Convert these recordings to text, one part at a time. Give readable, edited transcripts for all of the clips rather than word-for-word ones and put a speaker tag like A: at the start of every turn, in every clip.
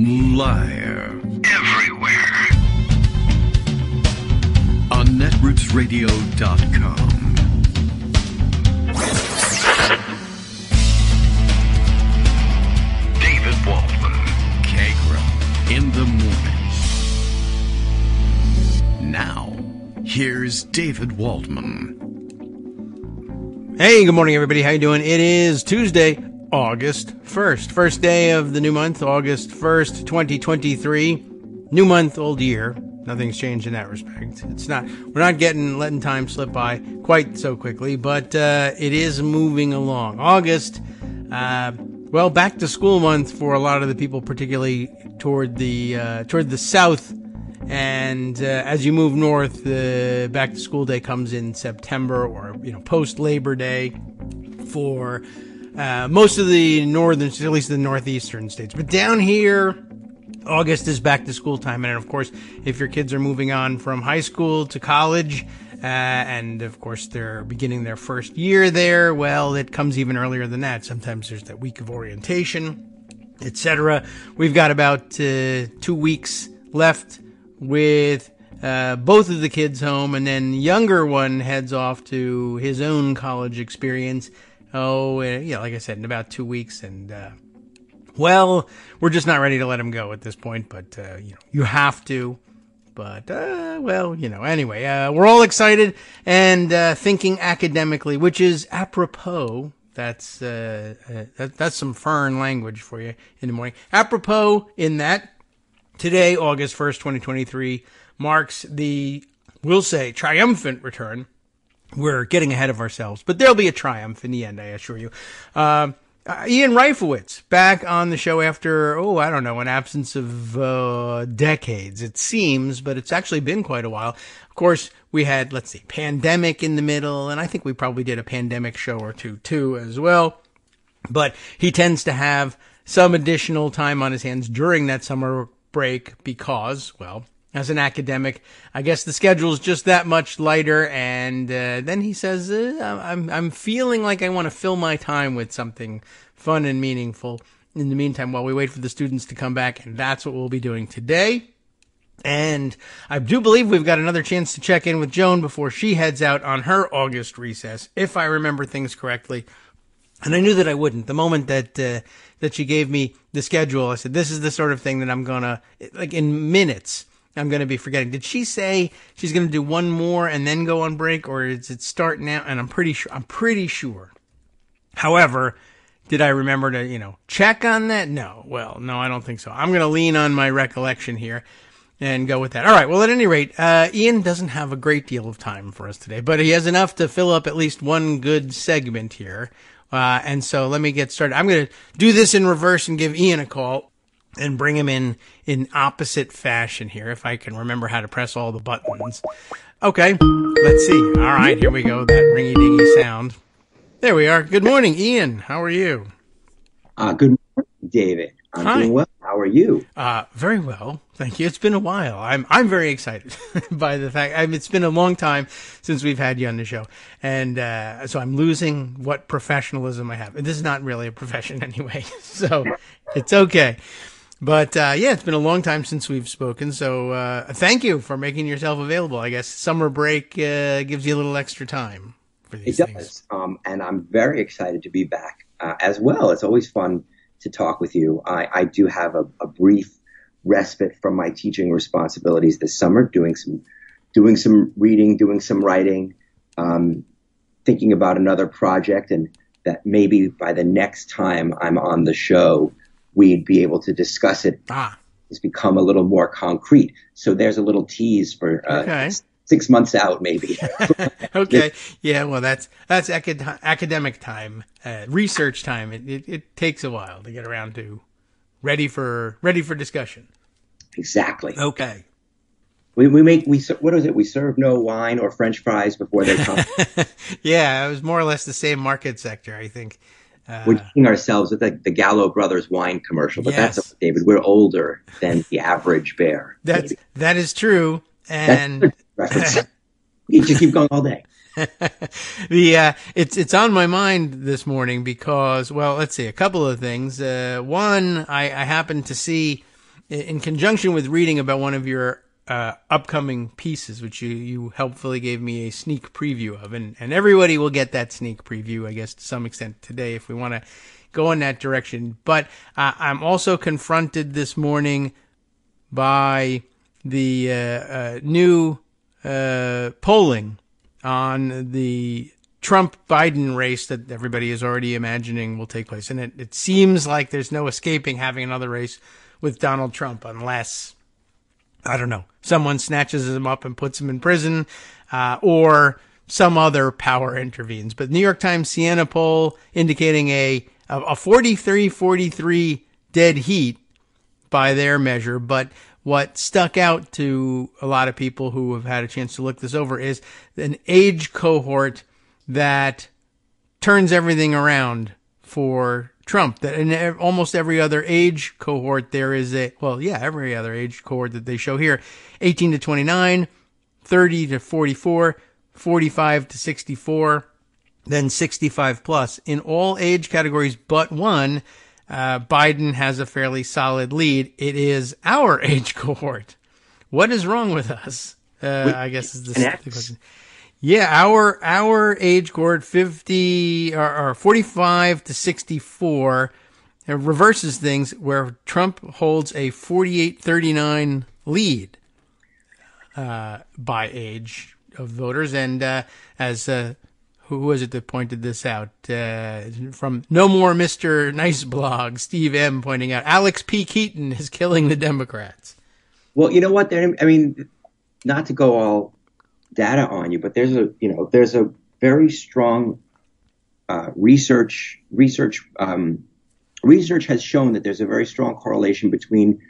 A: Liar. Everywhere. On netrootsradio.com. David Waldman. Kagro. In the morning. Now, here's David Waldman.
B: Hey, good morning, everybody. How you doing? It is Tuesday, August 1st. First day of the new month, August 1st, 2023. New month, old year. Nothing's changed in that respect. We're not letting time slip by quite so quickly, but it is moving along. August, back to school month for a lot of the people, particularly toward the south. And as you move north, the back to school day comes in September or post Labor Day for most of the northern, at least the northeastern states. But down here, August is back to school time. And of course, if your kids are moving on from high school to college, and of course they're beginning their first year there, well, it comes even earlier than that. Sometimes there's that week of orientation, etc. We've got about 2 weeks left with both of the kids home, and then the younger one heads off to his own college experience. Like I said, in about 2 weeks, and we're just not ready to let him go at this point. But you have to. But anyway, we're all excited and thinking academically, which is apropos. That's some foreign language for you in the morning. Apropos in that. Today, August 1st, 2023, marks the, we'll say, triumphant return. We're getting ahead of ourselves, but there'll be a triumph in the end, I assure you. Ian Reifowitz, back on the show after, an absence of decades, it seems, but it's actually been quite a while. Of course, we had, pandemic in the middle, and I think we probably did a pandemic show or two, too, as well. But he tends to have some additional time on his hands during that summer break because, as an academic, I guess the schedule is just that much lighter. And then he says, I'm feeling like I want to fill my time with something fun and meaningful in the meantime while we wait for the students to come back. And that's what we'll be doing today. And I do believe we've got another chance to check in with Joan before she heads out on her August recess, if I remember things correctly. And I knew that I wouldn't. The moment that she gave me the schedule, I said, this is the sort of thing that I'm gonna, in minutes, I'm gonna be forgetting. Did she say she's gonna do one more and then go on break, or is it start now? And I'm pretty sure. However, did I remember to, check on that? No. Well, no, I don't think so. I'm gonna lean on my recollection here and go with that. All right. Well, at any rate, Ian doesn't have a great deal of time for us today, but he has enough to fill up at least one good segment here. And so let me get started. I'm going to do this in reverse and give Ian a call and bring him in opposite fashion here, if I can remember how to press all the buttons. Okay, let's see. All right, here we go. That ringy-dingy sound. There we are. Good morning, Ian. How are you?
C: Good morning, David. I'm doing well. How are you?
B: Very well. Thank you. It's been a while. I'm very excited by the fact, it's been a long time since we've had you on the show. And, so I'm losing what professionalism I have. This is not really a profession anyway, so it's okay. But, it's been a long time since we've spoken. So, thank you for making yourself available. I guess summer break, gives you a little extra time for these things.
C: It does. And I'm very excited to be back, as well. It's always fun to talk with you. I do have a brief respite from my teaching responsibilities this summer, doing some reading, doing some writing, thinking about another project, and that maybe by the next time I'm on the show, we'd be able to discuss it. It's become a little more concrete. So there's a little tease for 6 months out, maybe.
B: Okay. Yeah. Well, that's academic time, research time. It takes a while to get around to ready for discussion.
C: Exactly.
B: Okay.
C: What is it? We serve no wine or French fries before they come.
B: Yeah. It was more or less the same market sector, I think.
C: We're kidding ourselves with the Gallo Brothers wine commercial, but
B: yes.
C: That's David. We're older than the average bear.
B: That is true. And
C: you just keep going all day.
B: It's on my mind this morning because, well, let's see, a couple of things. One, I happened to see in conjunction with reading about one of your upcoming pieces, which you helpfully gave me a sneak preview of, and everybody will get that sneak preview, I guess, to some extent today if we want to go in that direction. But I'm also confronted this morning by the new polling on the Trump-Biden race that everybody is already imagining will take place. And it seems like there's no escaping having another race with Donald Trump unless, I don't know, someone snatches him up and puts him in prison, or some other power intervenes. But New York Times Siena poll indicating a 43-43 dead heat by their measure. But what stuck out to a lot of people who have had a chance to look this over is an age cohort that turns everything around for Trump. That in almost every other age cohort there is every other age cohort that they show here: 18 to 29, 30 to 44, 45 to 64, then 65 plus. In all age categories but one, Biden has a fairly solid lead. It is our age cohort. What is wrong with us? I guess is the question. Yeah, our age cohort, 50 or 45 to 64, reverses things where Trump holds a 48-39 lead by age of voters. And as who was it that pointed this out? From No More Mr. Nice Blog, Steve M. pointing out Alex P. Keaton is killing the Democrats.
C: Well, you know what? Not to go all data on you, but there's a very strong research has shown that there's a very strong correlation between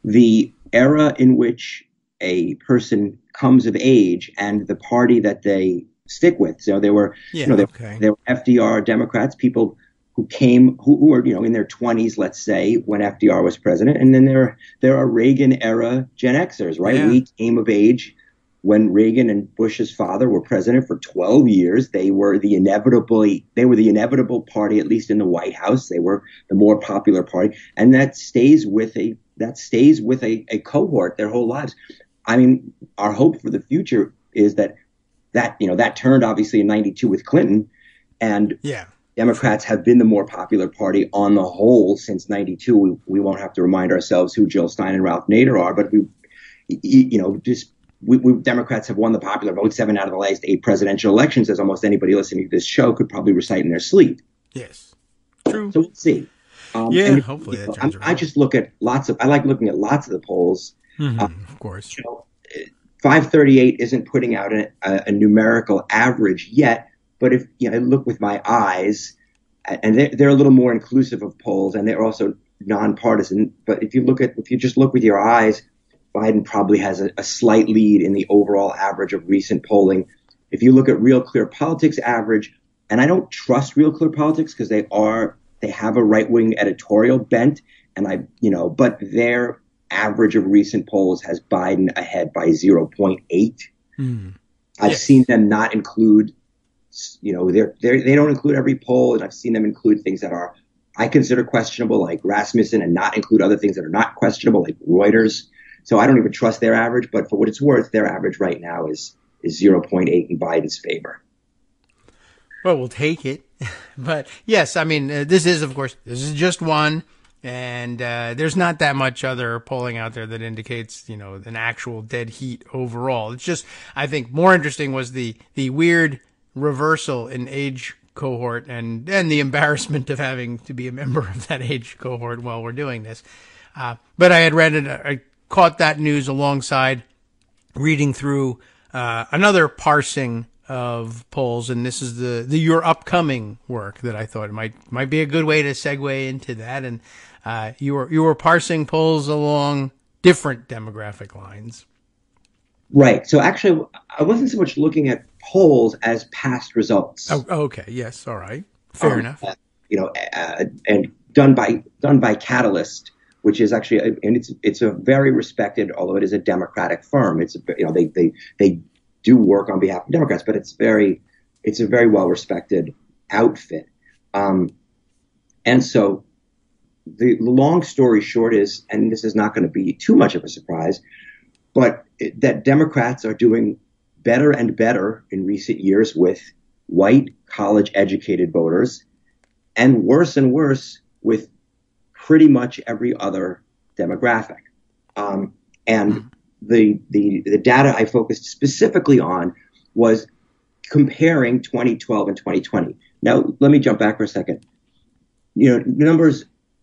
C: the era in which a person comes of age and the party that they stick with. So there were FDR Democrats, people who were in their 20s, let's say, when FDR was president, and then there are Reagan era Gen Xers, right? Yeah. We came of age when Reagan and Bush's father were president for 12 years. They were the inevitable party, at least in the White House. They were the more popular party, and that stays with a cohort their whole lives. I mean, our hope for the future is that turned obviously in 92 with Clinton, and Democrats have been the more popular party on the whole since 92. We won't have to remind ourselves who Jill Stein and Ralph Nader are, but Democrats have won the popular vote 7 out of the last 8 presidential elections, as almost anybody listening to this show could probably recite in their sleep.
B: Yes, true.
C: So we'll see.
B: Hopefully that turns around.
C: I just look at I like looking at lots of the polls.
B: Of course.
C: 538 isn't putting out a numerical average yet, but if I look with my eyes, and they're a little more inclusive of polls, and they're also nonpartisan. But if you just look with your eyes, Biden probably has a slight lead in the overall average of recent polling. If you look at Real Clear Politics average, and I don't trust Real Clear Politics because they have a right-wing editorial bent, but their average of recent polls has Biden ahead by 0.8. I've seen them not include, they don't include every poll, and I've seen them include things that I consider questionable, like Rasmussen, and not include other things that are not questionable, like Reuters. So I don't even trust their average, but for what it's worth, their average right now is 0.8 in Biden's favor.
B: Well, we'll take it. But yes, I mean, this is just one. And there's not that much other polling out there that indicates, an actual dead heat overall. It's just, I think, more interesting was the weird reversal in age cohort and the embarrassment of having to be a member of that age cohort while we're doing this. But I had read it, I caught that news alongside reading through another parsing of polls, and this is your upcoming work that I thought might be a good way to segue into that. And you were parsing polls along different demographic lines.
C: Right. So actually, I wasn't so much looking at polls as past results.
B: Oh, okay. Yes. All right. Fair enough.
C: And done by Catalyst, which is actually, and it's a very respected, although it is a Democratic firm. It's they do work on behalf of Democrats, but it's a very well respected outfit. And so the long story short is, and this is not going to be too much of a surprise, but that Democrats are doing better and better in recent years with white college-educated voters, and worse with pretty much every other demographic. And the data I focused specifically on was comparing 2012 and 2020. Now, let me jump back for a second. You know,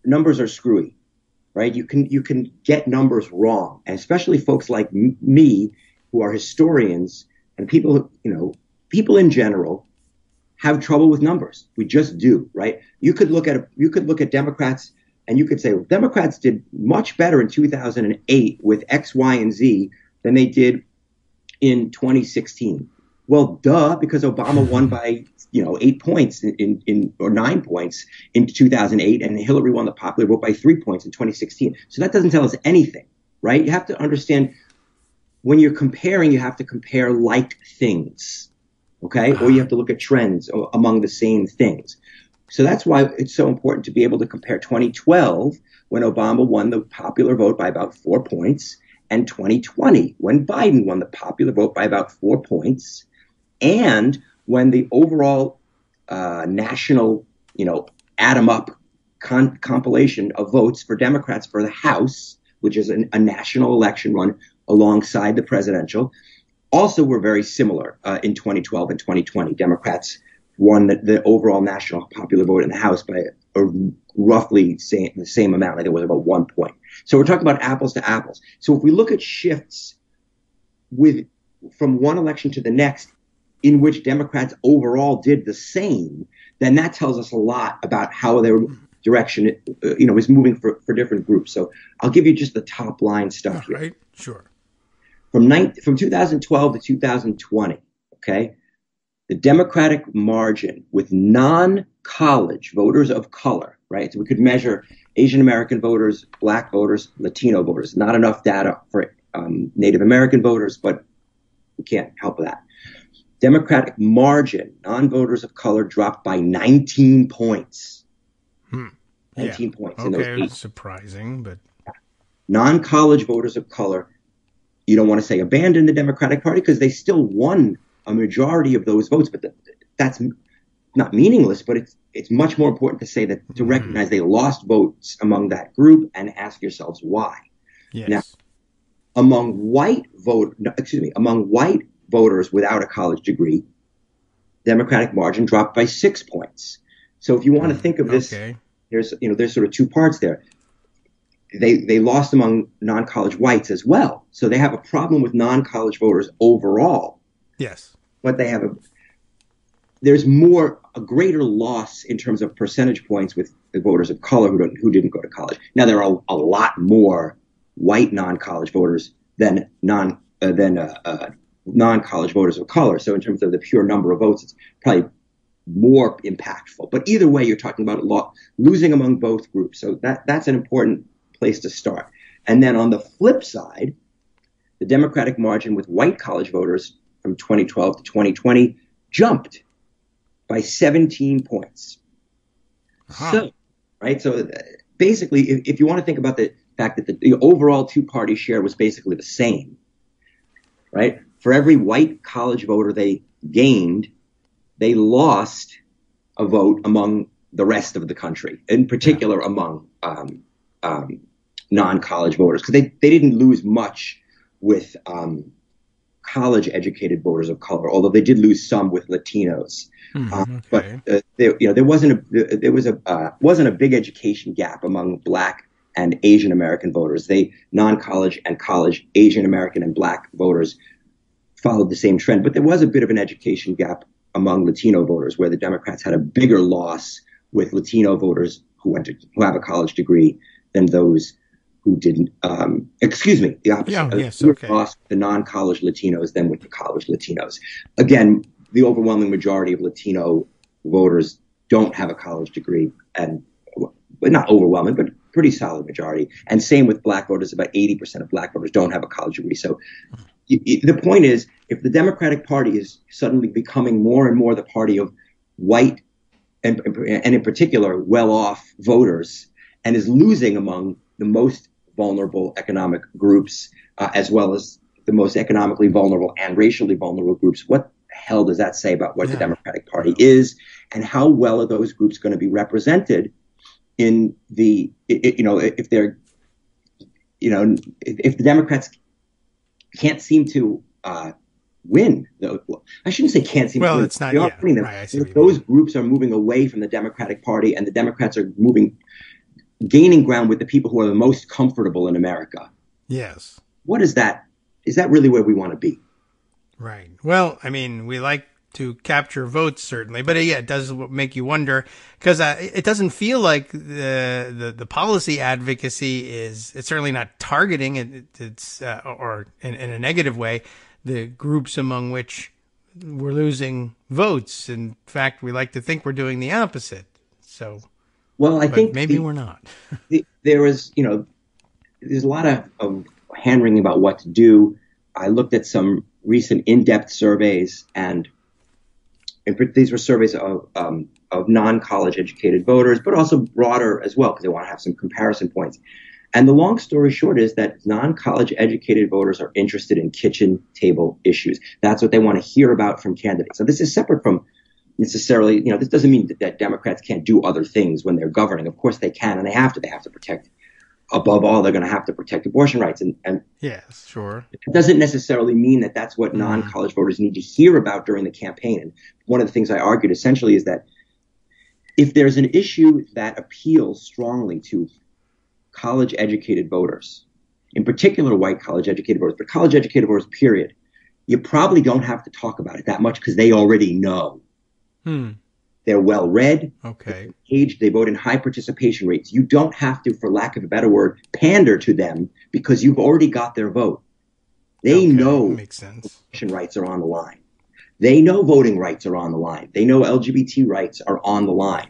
C: numbers are screwy, right? You can get numbers wrong, and especially folks like me who are historians and people in general have trouble with numbers. We just do, right? You could look at Democrats and you could say, well, Democrats did much better in 2008 with X, Y, and Z than they did in 2016. Well, duh, because Obama won by 8 points or 9 points in 2008, and Hillary won the popular vote by 3 points in 2016. So that doesn't tell us anything, right? You have to understand when you're comparing, you have to compare like things, okay? Or you have to look at trends among the same things. So that's why it's so important to be able to compare 2012 when Obama won the popular vote by about 4 points, and 2020 when Biden won the popular vote by about 4 points, and when the overall national, add 'em up compilation of votes for Democrats for the House, which is a national election run alongside the presidential, also were very similar in 2012 and 2020. Democrats won the overall national popular vote in the House by roughly the same amount. I think it was about 1 point. So we're talking about apples to apples. So if we look at shifts from one election to the next, in which Democrats overall did the same, then that tells us a lot about how their direction, is moving for different groups. So I'll give you just the top line stuff here.
B: Right, sure.
C: From 2012 to 2020, okay, the Democratic margin with non-college voters of color, right? So we could measure Asian American voters, Black voters, Latino voters. Not enough data for Native American voters, but we can't help that. Democratic margin, non-voters of color dropped by 19 points. 19 points in those 8.
B: Surprising, but
C: Non-college voters of color, you don't want to say abandoned the Democratic Party because they still won a majority of those votes, but that's not meaningless, but it's much more important to say that, to recognize they lost votes among that group and ask yourselves why.
B: Yes.
C: Now, among white voters without a college degree, Democratic margin dropped by 6 points. So if you want to think of this, there's sort of two parts there. They lost among non-college whites as well. So they have a problem with non-college voters overall.
B: Yes.
C: But there's a greater loss in terms of percentage points with the voters of color who didn't go to college. Now there are a lot more white non-college voters than non-college voters of color. So in terms of the pure number of votes, it's probably more impactful. But either way, you're talking about losing among both groups. So that's an important place to start. And then on the flip side, the Democratic margin with white college voters from 2012 to 2020 jumped by 17 points. So basically, if you want to think about the fact that the overall two-party share was basically the same, right? For every white college voter they gained, they lost a vote among the rest of the country, in particular among non-college voters, because they didn't lose much with college-educated voters of color, although they did lose some with Latinos. But there wasn't a big education gap among Black and Asian American voters. Non-college and college Asian American and Black voters followed the same trend, but there was a bit of an education gap among Latino voters, where the Democrats had a bigger loss with Latino voters who have a college degree than those who didn't. The opposite. Lost the non-college Latinos than with the college Latinos. Again, the overwhelming majority of Latino voters don't have a college degree, but not overwhelming, but pretty solid majority. And same with Black voters. About 80% of Black voters don't have a college degree. So the point is, if the Democratic Party is suddenly becoming more and more the party of white and in particular well-off voters, and is losing among the most vulnerable economic groups, as well as the most economically vulnerable and racially vulnerable groups. What the hell does that say about what the Democratic Party is, and how well are those groups going to be represented in the, if they're, if the Democrats can't seem to win. I shouldn't say can't seem to win.
B: It's not.
C: Winning them.
B: Right,
C: those groups are moving away from the Democratic Party, and the Democrats are gaining ground with the people who are the most comfortable in America.
B: Yes.
C: What is that? Is that really where we want to be?
B: Right. Well, I mean, we like to capture votes, certainly, but it does make you wonder, because it doesn't feel like the policy advocacy it's certainly not targeting it's or in a negative way the groups among which we're losing votes. In fact, we like to think we're doing the opposite. So,
C: well, I think
B: maybe we're not.
C: There is, there's a lot of hand-wringing about what to do. I looked at some recent in-depth surveys, and these were surveys of non-college educated voters, but also broader as well, because they want to have some comparison points. And the long story short is that non-college educated voters are interested in kitchen table issues. That's what they want to hear about from candidates. So this is separate from necessarily, this doesn't mean that Democrats can't do other things when they're governing. Of course they can, and they have to protect. Above all, they're going to have to protect abortion rights. And
B: yes, sure.
C: It doesn't necessarily mean that that's what non-college voters need to hear about during the campaign. And one of the things I argued essentially is that if there's an issue that appeals strongly to college-educated voters, in particular white college-educated voters, but college-educated voters, period, you probably don't have to talk about it that much because they already know. They're well-read,
B: okay,
C: engaged, they vote in high participation rates. You don't have to, for lack of a better word, pander to them because you've already got their vote. They know
B: makes sense.
C: Abortion rights are on the line. They know voting rights are on the line. They know LGBT rights are on the line.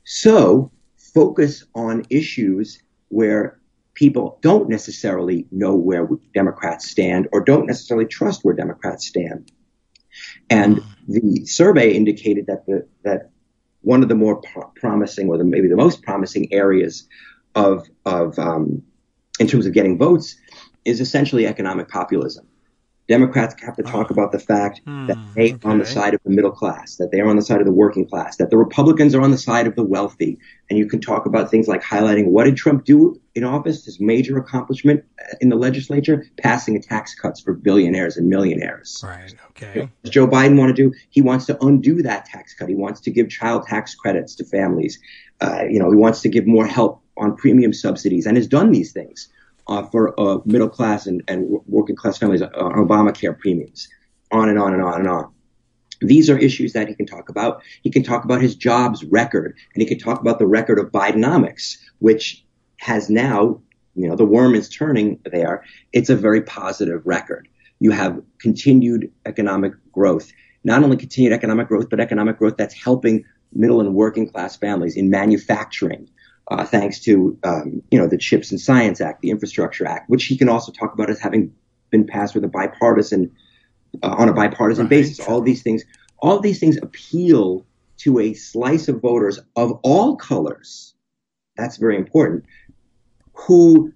C: So focus on issues where people don't necessarily know where Democrats stand or don't necessarily trust where Democrats stand. And the survey indicated that one of the more promising, or maybe the most promising areas of in terms of getting votes, is essentially economic populism. Democrats have to talk about the fact that they are on the side of the middle class, that they are on the side of the working class, that the Republicans are on the side of the wealthy. And you can talk about things like highlighting what did Trump do in office, his major accomplishment in the legislature, passing tax cuts for billionaires and millionaires.
B: Right, okay.
C: What does Joe Biden want to do? He wants to undo that tax cut. He wants to give child tax credits to families. He wants to give more help on premium subsidies and has done these things. For middle class and working class families on Obamacare premiums, on and on and on and on. These are issues that he can talk about. He can talk about his jobs record, and he can talk about the record of Bidenomics, which has now, the worm is turning there. It's a very positive record. You have continued economic growth, not only continued economic growth, but economic growth that's helping middle and working class families in manufacturing. Thanks to, the CHIPS and Science Act, the Infrastructure Act, which he can also talk about as having been passed with on a bipartisan basis. All these things appeal to a slice of voters of all colors. That's very important, who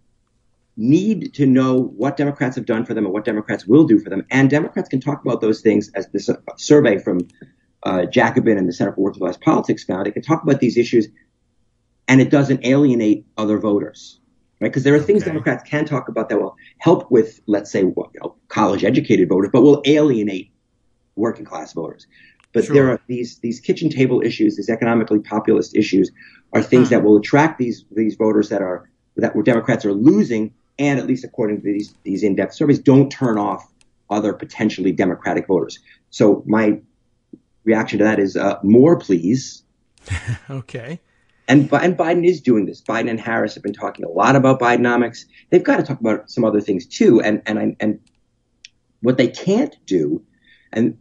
C: need to know what Democrats have done for them and what Democrats will do for them. And Democrats can talk about those things, as this survey from Jacobin and the Center for Working Class Politics found. It can talk about these issues, and it doesn't alienate other voters, right? Because there are things Democrats can talk about that will help with, let's say, college-educated voters, but will alienate working-class voters. But there are these kitchen table issues, these economically populist issues, are things that will attract these voters that where Democrats are losing, and at least according to these in-depth surveys, don't turn off other potentially Democratic voters. So my reaction to that is more, please.
B: Okay.
C: And Biden is doing this. Biden and Harris have been talking a lot about Bidenomics. They've got to talk about some other things too. And what they can't do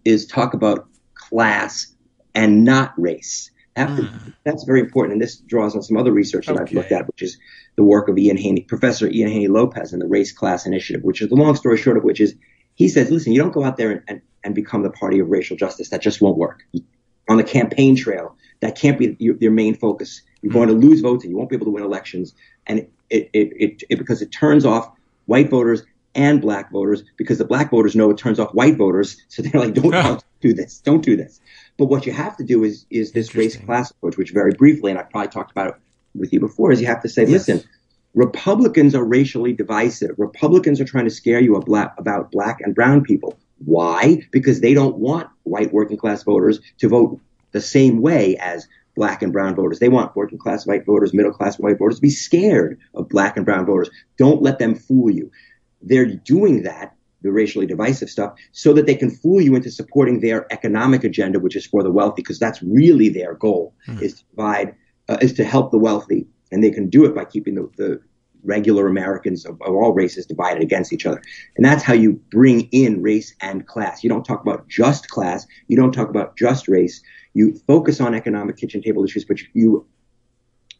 C: is talk about class and not race. That's very important. And this draws on some other research that I've looked at, which is the work of Professor Ian Haney Lopez and the Race Class Initiative, which is the long story short of which is he says, listen, you don't go out there and become the party of racial justice. That just won't work. On the campaign trail, that can't be your main focus. You're going to lose votes and you won't be able to win elections. And because it turns off white voters and black voters, because the black voters know it turns off white voters. So they're like, don't do this. Don't do this. But what you have to do is this race class approach, which very briefly, and I probably talked about it with you before, is you have to say, listen, Republicans are racially divisive. Republicans are trying to scare you about black and brown people. Why? Because they don't want white working class voters to vote the same way as black and brown voters. They want working class white voters, middle class white voters to be scared of black and brown voters. Don't let them fool you. They're doing that, the racially divisive stuff, so that they can fool you into supporting their economic agenda, which is for the wealthy, because that's really their goal, is to provide, is to help the wealthy. And they can do it by keeping the regular Americans of all races divided against each other. And that's how you bring in race and class. You don't talk about just class. You don't talk about just race. You focus on economic kitchen table issues, but you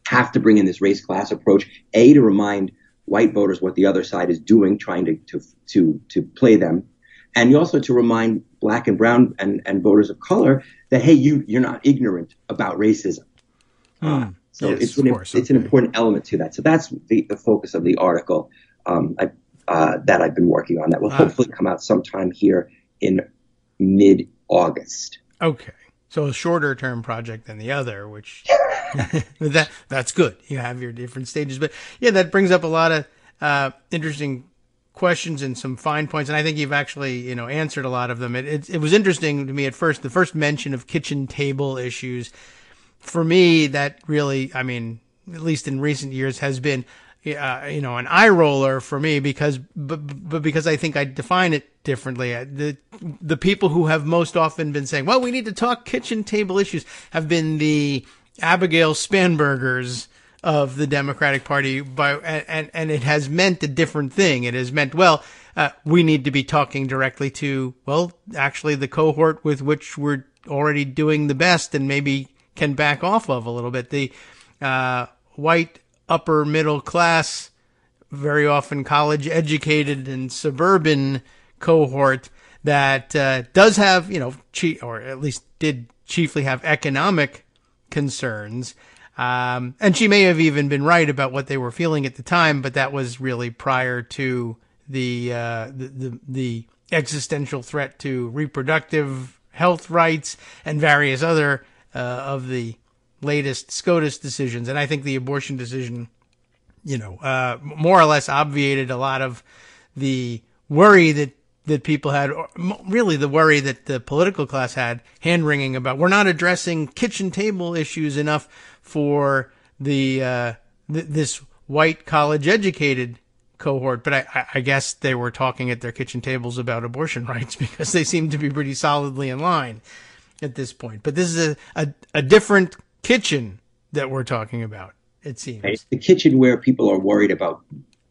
C: have to bring in this race class approach, to remind white voters what the other side is doing, trying to play them. And you also to remind black and brown and voters of color that, hey, you're not ignorant about racism. So yes, it's an important element to that. So that's the focus of the article that I've been working on that will hopefully come out sometime here in mid-August.
B: Okay. So a shorter term project than the other, which that's good. You have your different stages. But yeah, that brings up a lot of interesting questions and some fine points. And I think you've actually, answered a lot of them. It was interesting to me at first, the first mention of kitchen table issues. For me, that really, at least in recent years, has been, an eye roller for me because I think I define it differently. The people who have most often been saying, well, we need to talk kitchen table issues have been the Abigail Spanbergers of the Democratic Party, and it has meant a different thing. It has meant, we need to be talking directly to, actually the cohort with which we're already doing the best and maybe can back off of a little bit. The white upper middle class, very often college educated and suburban cohort that does have, or at least did chiefly have economic concerns. And she may have even been right about what they were feeling at the time, but that was really prior to the existential threat to reproductive health rights and various other of the latest SCOTUS decisions. And I think the abortion decision, more or less obviated a lot of the worry that people had, or really the worry that the political class had, hand-wringing about, we're not addressing kitchen table issues enough for this white college-educated cohort. But I guess they were talking at their kitchen tables about abortion rights because they seem to be pretty solidly in line at this point. But this is a different kitchen that we're talking about, it seems.
C: It's the kitchen where people are worried about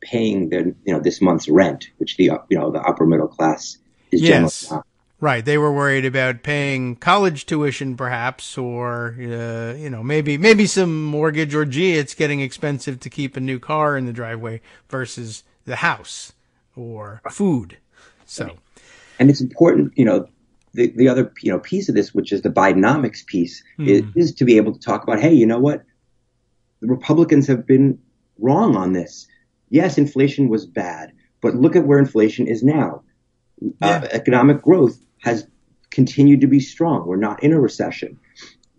C: paying this month's rent, which the upper middle class is generally not.
B: Right. They were worried about paying college tuition, perhaps, or maybe some mortgage, or it's getting expensive to keep a new car in the driveway versus the house or food. So,
C: and it's important, the other piece of this, which is the Bidenomics piece, is to be able to talk about, hey, you know what? The Republicans have been wrong on this. Yes, inflation was bad, but look at where inflation is now. Economic growth has continued to be strong. We're not in a recession.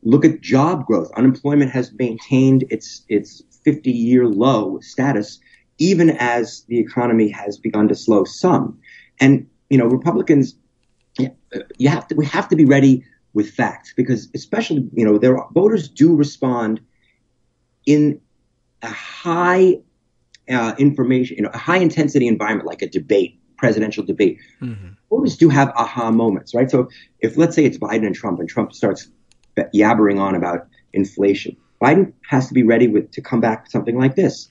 C: Look at job growth. Unemployment has maintained its 50-year low status, even as the economy has begun to slow some. And, Republicans, we have to be ready with facts, because especially, voters do respond in a high information, a high intensity environment like a debate, presidential debate. Mm-hmm. Voters do have aha moments, right? So if let's say it's Biden and Trump starts yabbering on about inflation, Biden has to be ready to come back with something like this.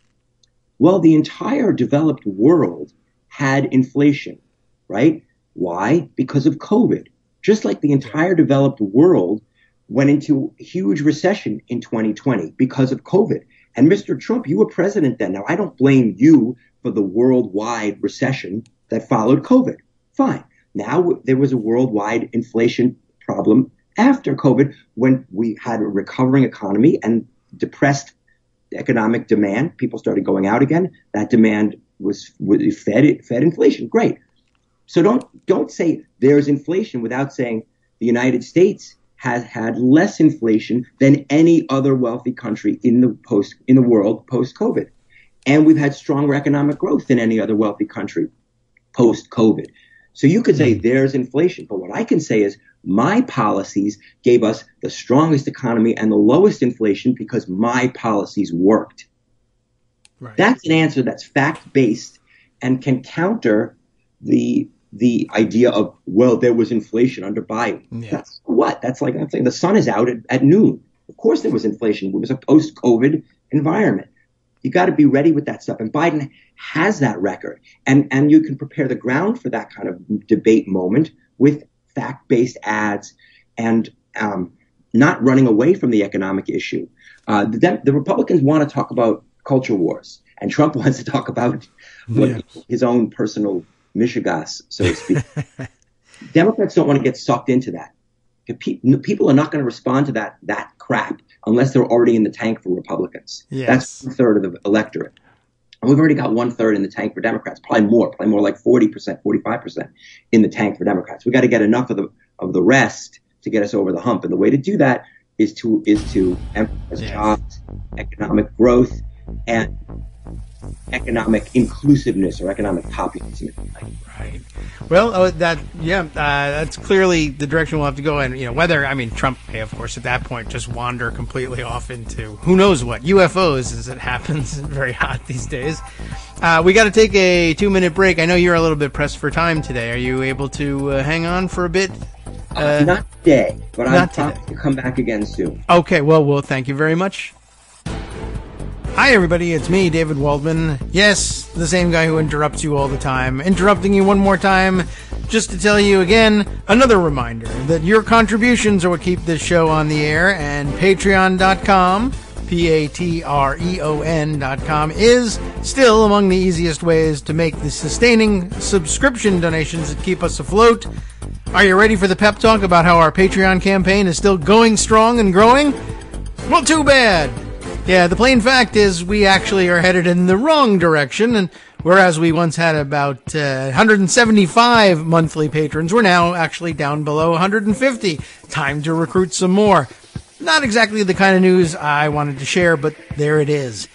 C: Well, the entire developed world had inflation, right? Why? Because of COVID. Just like the entire developed world went into a huge recession in 2020 because of COVID. And Mr. Trump, you were president then. Now, I don't blame you for the worldwide recession that followed COVID. Fine. Now there was a worldwide inflation problem after COVID when we had a recovering economy and depressed economic demand. People started going out again. That demand was fed inflation. Great. So don't say there's inflation without saying the United States has had less inflation than any other wealthy country in the world post-COVID. And we've had stronger economic growth than any other wealthy country post-COVID. So you could say there's inflation, but what I can say is my policies gave us the strongest economy and the lowest inflation because my policies worked. Right. That's an answer that's fact-based and can counter the idea of, well, there was inflation under Biden. Yeah. That's what? That's like I'm saying the sun is out at noon. Of course there was inflation. It was a post-COVID environment. You got to be ready with that stuff. And Biden has that record. And you can prepare the ground for that kind of debate moment with fact-based ads and not running away from the economic issue. The Republicans want to talk about culture wars, and Trump wants to talk about his own personal mishigas, so to speak. Democrats don't want to get sucked into that. People are not going to respond to that crap unless they're already in the tank for Republicans. Yes. That's 1/3 of the electorate. And we've already got 1/3 in the tank for Democrats, probably more like 40%, 45% in the tank for Democrats. We got to get enough of the rest to get us over the hump. And the way to do that is to emphasize jobs, economic growth, and economic inclusiveness or economic populism.
B: Right. Well, that's clearly the direction we'll have to go in. Trump may, of course, at that point just wander completely off into who knows what, UFOs, as it happens. Very hot these days. We got to take a 2-minute break. I know you're a little bit pressed for time today. Are you able to hang on for a bit?
C: Not today, but I'm probably to come back again soon.
B: Okay. Well, thank you very much. Hi, everybody. It's me, David Waldman. Yes, the same guy who interrupts you all the time. Interrupting you one more time just to tell you again, another reminder that your contributions are what keep this show on the air, and Patreon.com, Patreon.com, is still among the easiest ways to make the sustaining subscription donations that keep us afloat. Are you ready for the pep talk about how our Patreon campaign is still going strong and growing? Well, too bad. Yeah, the plain fact is we actually are headed in the wrong direction, and whereas we once had about 175 monthly patrons, we're now actually down below 150. Time to recruit some more. Not exactly the kind of news I wanted to share, but there it is.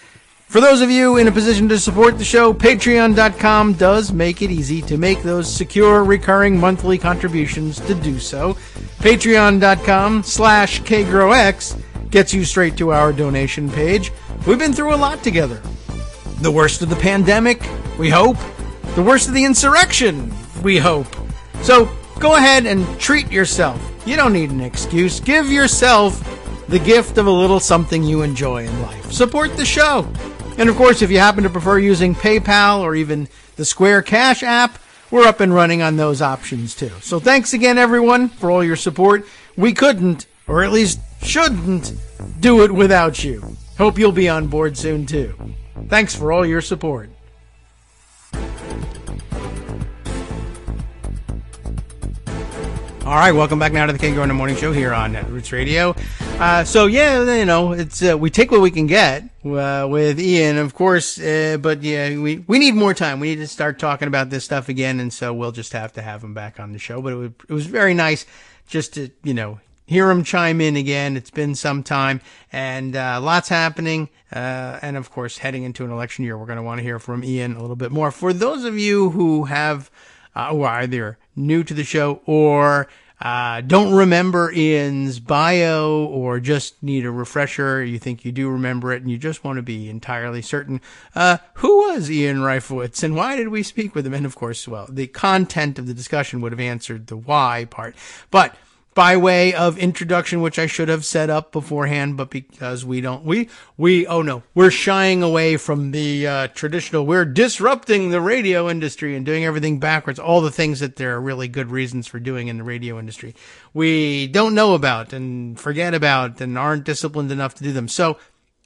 B: For those of you in a position to support the show, Patreon.com does make it easy to make those secure, recurring monthly contributions to do so. Patreon.com/KagroX gets you straight to our donation page. We've been through a lot together. The worst of the pandemic, we hope. The worst of the insurrection, we hope. So go ahead and treat yourself. You don't need an excuse. Give yourself the gift of a little something you enjoy in life. Support the show. And of course, if you happen to prefer using PayPal or even the Square Cash app, we're up and running on those options too. So thanks again, everyone, for all your support. We couldn't, or at least shouldn't, do it without you. Hope you'll be on board soon too. Thanks for all your support. All right, welcome back now to the Kagro in the Morning Show here on Roots Radio. It's we take what we can get with Ian, of course, but we need more time. We need to start talking about this stuff again, and so we'll just have to have him back on the show. But it was very nice just to, hear him chime in again. It's been some time, and lots happening. And of course, heading into an election year, we're going to want to hear from Ian a little bit more. For those of you who have, who are either new to the show or don't remember Ian's bio or just need a refresher, you think you do remember it and you just want to be entirely certain, who was Ian Reifowitz and why did we speak with him? And of course, well, the content of the discussion would have answered the why part. But by way of introduction, which I should have set up beforehand, but because we're shying away from the traditional, we're disrupting the radio industry and doing everything backwards, all the things that there are really good reasons for doing in the radio industry. We don't know about and forget about and aren't disciplined enough to do them. So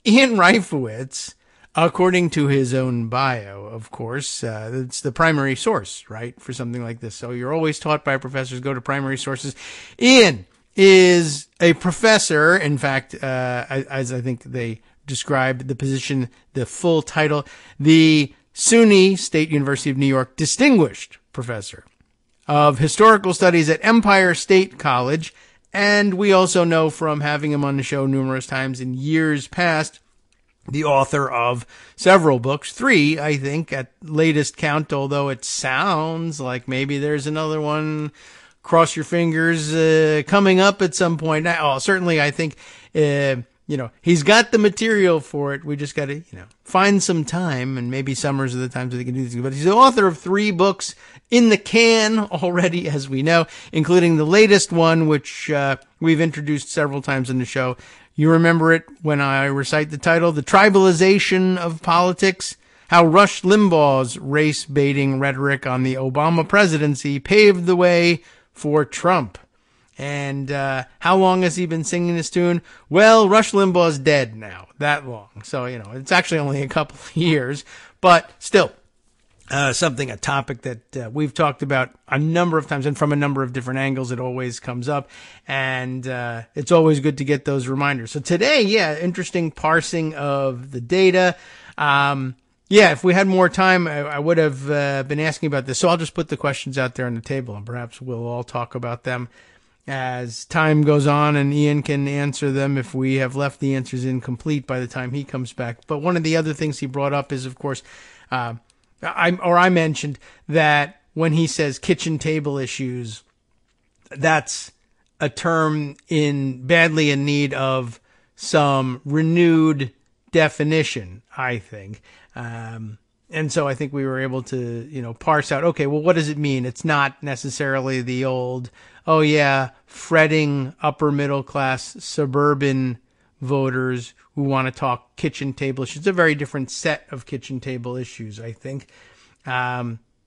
B: Ian Reifowitz, according to his own bio, of course, it's the primary source, right, for something like this. So you're always taught by professors, go to primary sources. Ian is a professor. In fact, as I think they describe the position, the full title, the SUNY State University of New York Distinguished Professor of Historical Studies at Empire State College. And we also know from having him on the show numerous times in years past, the author of several books, 3, I think, at latest count, although it sounds like maybe there's another one, cross your fingers, coming up at some point. Now, certainly I think, he's got the material for it. We just got to, find some time, and maybe summers are the times that he can do this. But he's the author of 3 books in the can already, as we know, including the latest one, which we've introduced several times in the show. You remember it when I recite the title, The Tribalization of Politics, How Rush Limbaugh's Race-Baiting Rhetoric on the Obama Presidency Paved the Way for Trump. And how long has he been singing this tune? Well, Rush Limbaugh's dead now, that long. So, it's actually only a couple of years, but still, a topic that we've talked about a number of times, and from a number of different angles. It always comes up, and it's always good to get those reminders. So today, interesting parsing of the data. If we had more time, I would have been asking about this. So I'll just put the questions out there on the table, and perhaps we'll all talk about them as time goes on, and Ian can answer them if we have left the answers incomplete by the time he comes back. But one of the other things he brought up is, of course, I mentioned that when he says kitchen table issues, that's a term badly in need of some renewed definition, I think. And so I think we were able to, parse out, okay, well, what does it mean? It's not necessarily the old, fretting upper middle class suburban voters who want to talk kitchen table issues. It's a very different set of kitchen table issues, I think.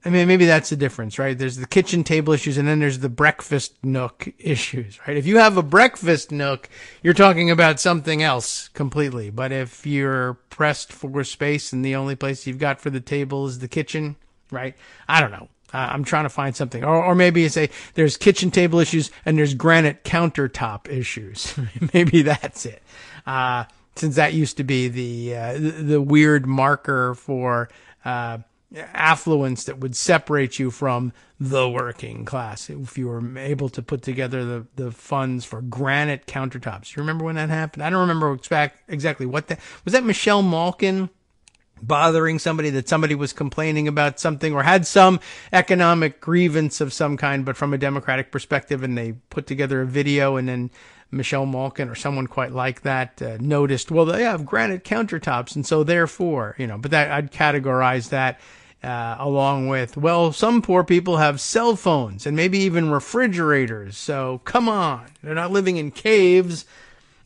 B: Maybe that's the difference, right? There's the kitchen table issues, and then there's the breakfast nook issues, right? If you have a breakfast nook, you're talking about something else completely. But if you're pressed for space and the only place you've got for the table is the kitchen, right? I don't know. I'm trying to find something. Or maybe you say there's kitchen table issues and there's granite countertop issues. Maybe that's it. Since that used to be the weird marker for affluence that would separate you from the working class if you were able to put together the funds for granite countertops. You remember when that happened? I don't remember exactly what that was. That Michelle Malkin bothering somebody, that somebody was complaining about something or had some economic grievance of some kind, but from a Democratic perspective, and they put together a video, and then Michelle Malkin or someone quite like that noticed, well, they have granite countertops, and so therefore, but that I'd categorize that along with, well, some poor people have cell phones and maybe even refrigerators, so come on, they're not living in caves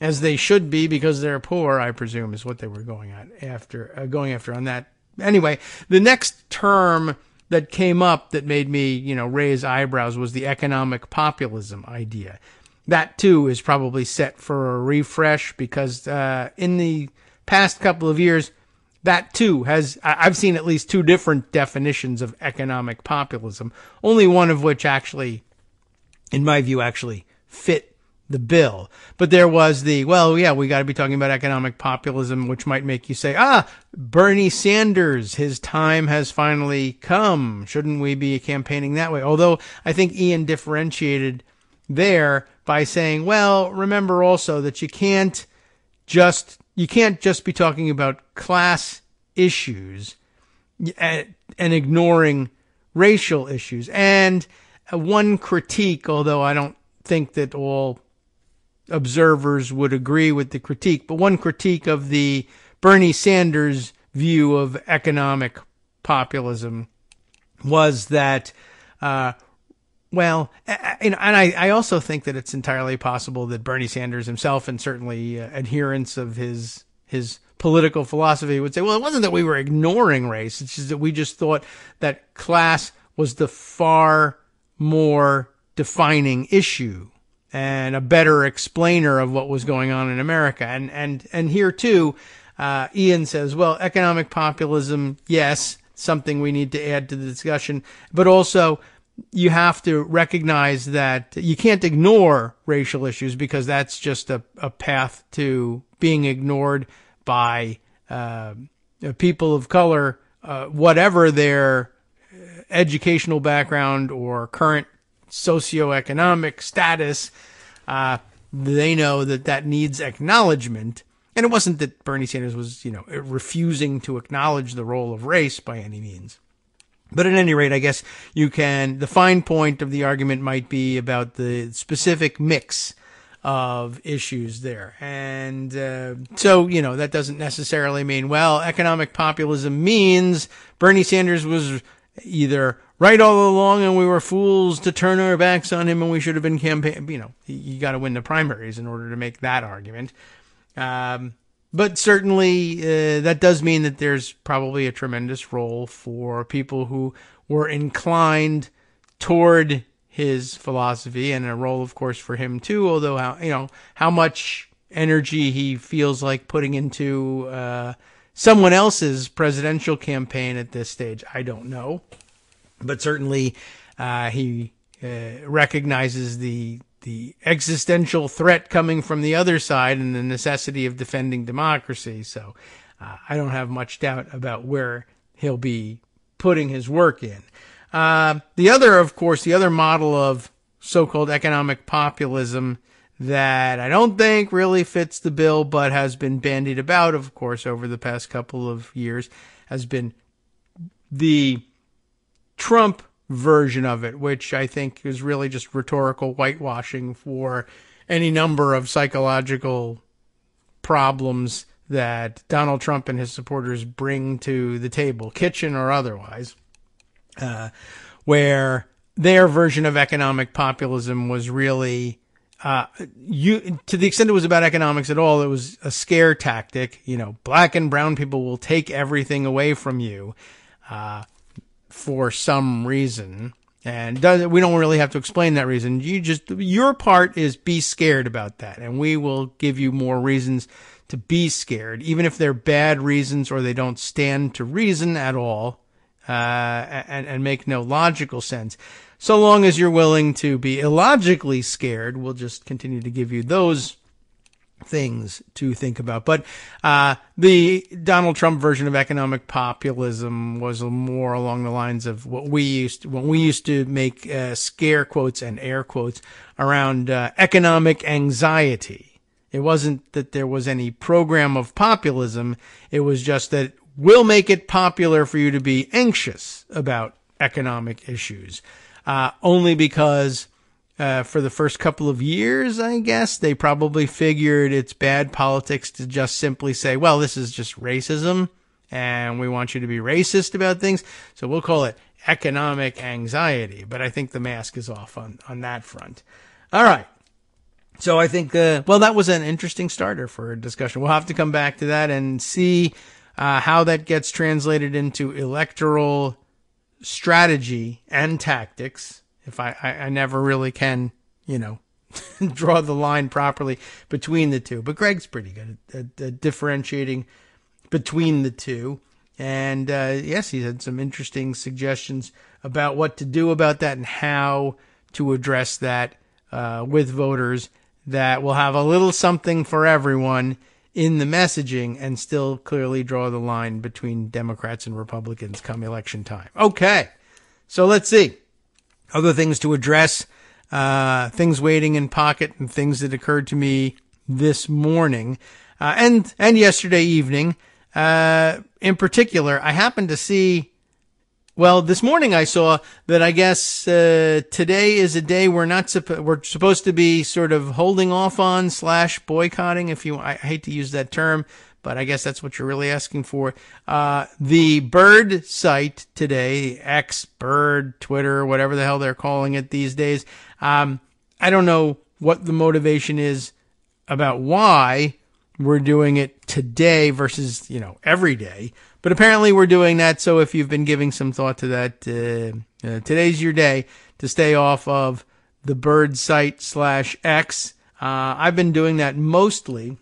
B: as they should be because they're poor, I presume, is what they were going after on that. Anyway, the next term that came up that made me, raise eyebrows was the economic populism idea. That, too, is probably set for a refresh because in the past couple of years, that, too, I've seen at least 2 different definitions of economic populism, only one of which actually, in my view, actually fit the bill. But there was we got to be talking about economic populism, which might make you say, Bernie Sanders, his time has finally come. Shouldn't we be campaigning that way? Although I think Ian differentiated there by saying, well, remember also that you can't just be talking about class issues and ignoring racial issues. And one critique, although I don't think that all observers would agree with the critique, but one critique of the Bernie Sanders view of economic populism was that, and I also think that it's entirely possible that Bernie Sanders himself, and certainly adherents of his political philosophy, would say, well, it wasn't that we were ignoring race, it's just that we just thought that class was the far more defining issue and a better explainer of what was going on in America. And here too, Ian says, well, economic populism, yes, something we need to add to the discussion, but also you have to recognize that you can't ignore racial issues because that's just a path to being ignored by people of color, whatever their educational background or current socioeconomic status. They know that needs acknowledgement. And it wasn't that Bernie Sanders was, refusing to acknowledge the role of race by any means. But at any rate, I guess the fine point of the argument might be about the specific mix of issues there. And so, that doesn't necessarily mean, well, economic populism means Bernie Sanders was either right all along and we were fools to turn our backs on him and we should have been you got to win the primaries in order to make that argument. But certainly that does mean that there's probably a tremendous role for people who were inclined toward his philosophy, and a role, of course, for him too. Although how much energy he feels like putting into someone else's presidential campaign at this stage, I don't know. But certainly he recognizes the existential threat coming from the other side and the necessity of defending democracy. So I don't have much doubt about where he'll be putting his work in. The other model of so-called economic populism that I don't think really fits the bill but has been bandied about, of course, over the past couple of years, has been the Trump version of it, which I think is really just rhetorical whitewashing for any number of psychological problems that Donald Trump and his supporters bring to the table, kitchen or otherwise, where their version of economic populism was really, to the extent it was about economics at all, it was a scare tactic. Black and brown people will take everything away from you, for some reason, and we don't really have to explain that reason. Your part is be scared about that, and we will give you more reasons to be scared, even if they're bad reasons or they don't stand to reason at all, and make no logical sense. So long as you're willing to be illogically scared, we'll just continue to give you those things to think about. But the Donald Trump version of economic populism was more along the lines of when we used to make scare quotes and air quotes around economic anxiety. It wasn't that there was any program of populism. It was just that we'll make it popular for you to be anxious about economic issues, only because for the first couple of years, I guess, they probably figured it's bad politics to just simply say, well, this is just racism, and we want you to be racist about things, so we'll call it economic anxiety. But I think the mask is off on that front. All right. So I think, that was an interesting starter for a discussion. We'll have to come back to that and see how that gets translated into electoral strategy and tactics. If I never really can, draw the line properly between the two. But Greg's pretty good at differentiating between the two. And, yes, he had some interesting suggestions about what to do about that and how to address that with voters that will have a little something for everyone in the messaging and still clearly draw the line between Democrats and Republicans come election time. Okay, so let's see. Other things to address, things waiting in pocket and things that occurred to me this morning and yesterday evening. In particular, I happened to see, this morning I saw that I guess today is a day we're supposed to be sort of holding off on / boycotting, I hate to use that term, but I guess that's what you're really asking for. The Bird site today, X, Bird, Twitter, whatever the hell they're calling it these days. I don't know what the motivation is about why we're doing it today versus, every day. But apparently we're doing that. So if you've been giving some thought to that, today's your day to stay off of the Bird site / X. I've been doing that mostly.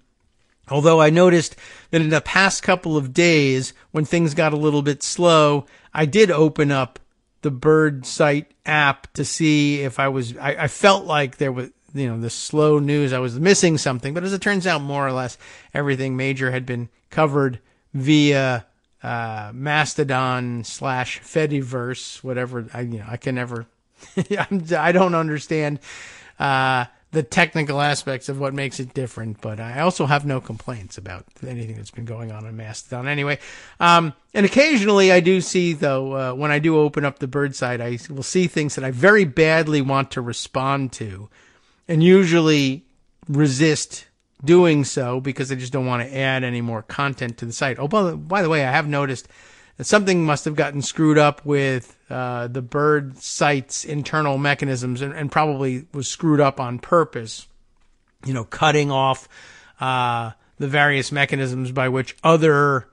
B: Although I noticed that in the past couple of days, when things got a little bit slow, I did open up the Bird site app to see if I felt like there was, the slow news, I was missing something. But as it turns out, more or less everything major had been covered via Mastodon / Fediverse, whatever. I can never, I don't understand the technical aspects of what makes it different, but I also have no complaints about anything that's been going on Mastodon anyway. And occasionally I do see, though, when I do open up the Bird site, I will see things that I very badly want to respond to, and usually resist doing so because I just don't want to add any more content to the site. Oh, by the way, I have noticed that something must have gotten screwed up with the Bird site's internal mechanisms, and probably was screwed up on purpose, cutting off the various mechanisms by which other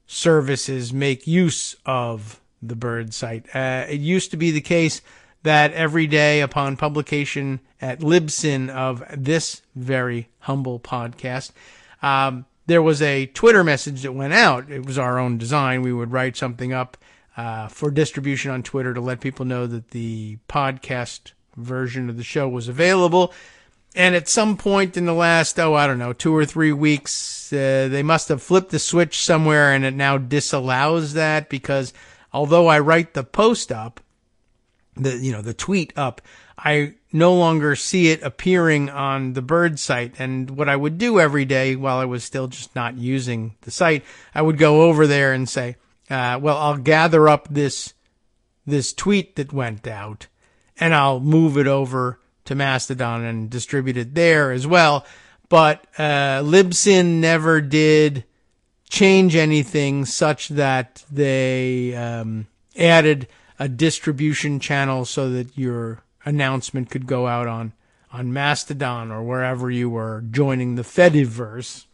B: services make use of the Bird site. It used to be the case that every day upon publication at Libsyn of this very humble podcast, there was a Twitter message that went out. It was our own design. We would write something up for distribution on Twitter to let people know that the podcast version of the show was available. And at some point in the last, 2 or 3 weeks, they must have flipped the switch somewhere, and it now disallows that, because although I write the post up, the tweet up, I no longer see it appearing on the Bird site. And what I would do every day while I was still just not using the site, I would go over there and say, I'll gather up this tweet that went out, and I'll move it over to Mastodon and distribute it there as well. But Libsyn never did change anything such that they added a distribution channel so that your announcement could go out on Mastodon or wherever you were joining the Fediverse,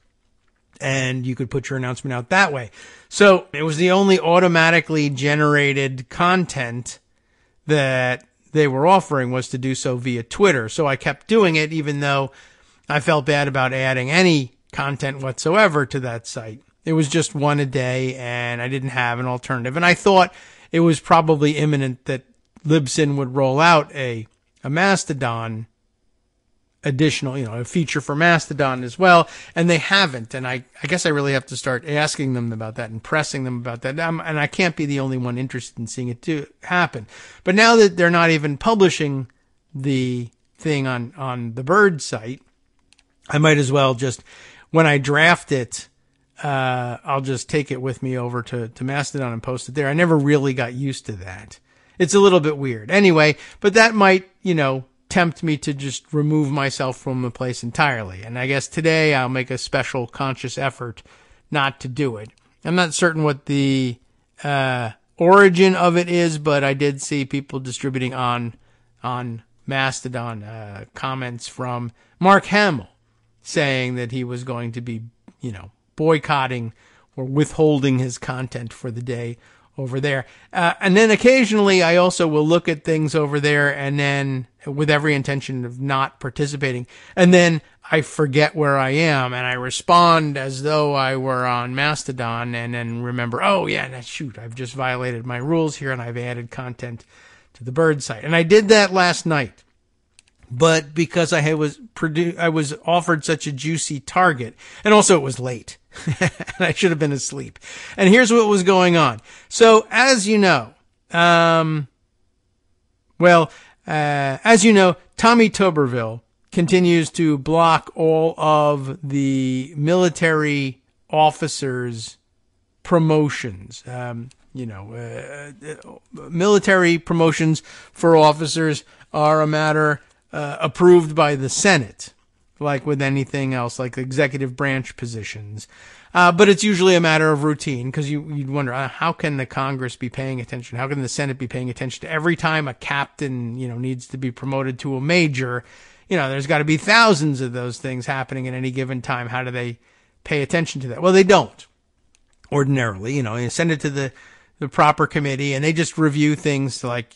B: and you could put your announcement out that way. So it was the only automatically generated content that they were offering was to do so via Twitter. So I kept doing it, even though I felt bad about adding any content whatsoever to that site. It was just one a day, and I didn't have an alternative. And I thought it was probably imminent that Libsyn would roll out a Mastodon additional, a feature for Mastodon as well, and they haven't. And I guess I really have to start asking them about that and pressing them about that. And I can't be the only one interested in seeing it happen. But now that they're not even publishing the thing on the Bird site, I might as well just, when I draft it, I'll just take it with me over to Mastodon and post it there. I never really got used to that. It's a little bit weird. Anyway, but that might, tempt me to just remove myself from the place entirely. And I guess today I'll make a special conscious effort not to do it. I'm not certain what the origin of it is, but I did see people distributing on Mastodon comments from Mark Hamill saying that he was going to be, boycotting or withholding his content for the day over there. And then occasionally I also will look at things over there, and then with every intention of not participating, and then I forget where I am, and I respond as though I were on Mastodon, and then remember, I've just violated my rules here, and I've added content to the Bird site. And I did that last night. But because I was offered such a juicy target, and also it was late, and I should have been asleep. And here's what was going on. So, as you know, Tommy Tuberville continues to block all of the military officers' promotions. Military promotions for officers are a matter approved by the Senate, like with anything else, like executive branch positions. But it's usually a matter of routine, because you'd wonder, how can the Congress be paying attention? How can the Senate be paying attention to every time a captain, needs to be promoted to a major? There's got to be thousands of those things happening at any given time. How do they pay attention to that? Well, they don't. Ordinarily, you send it to the proper committee, and they just review things like,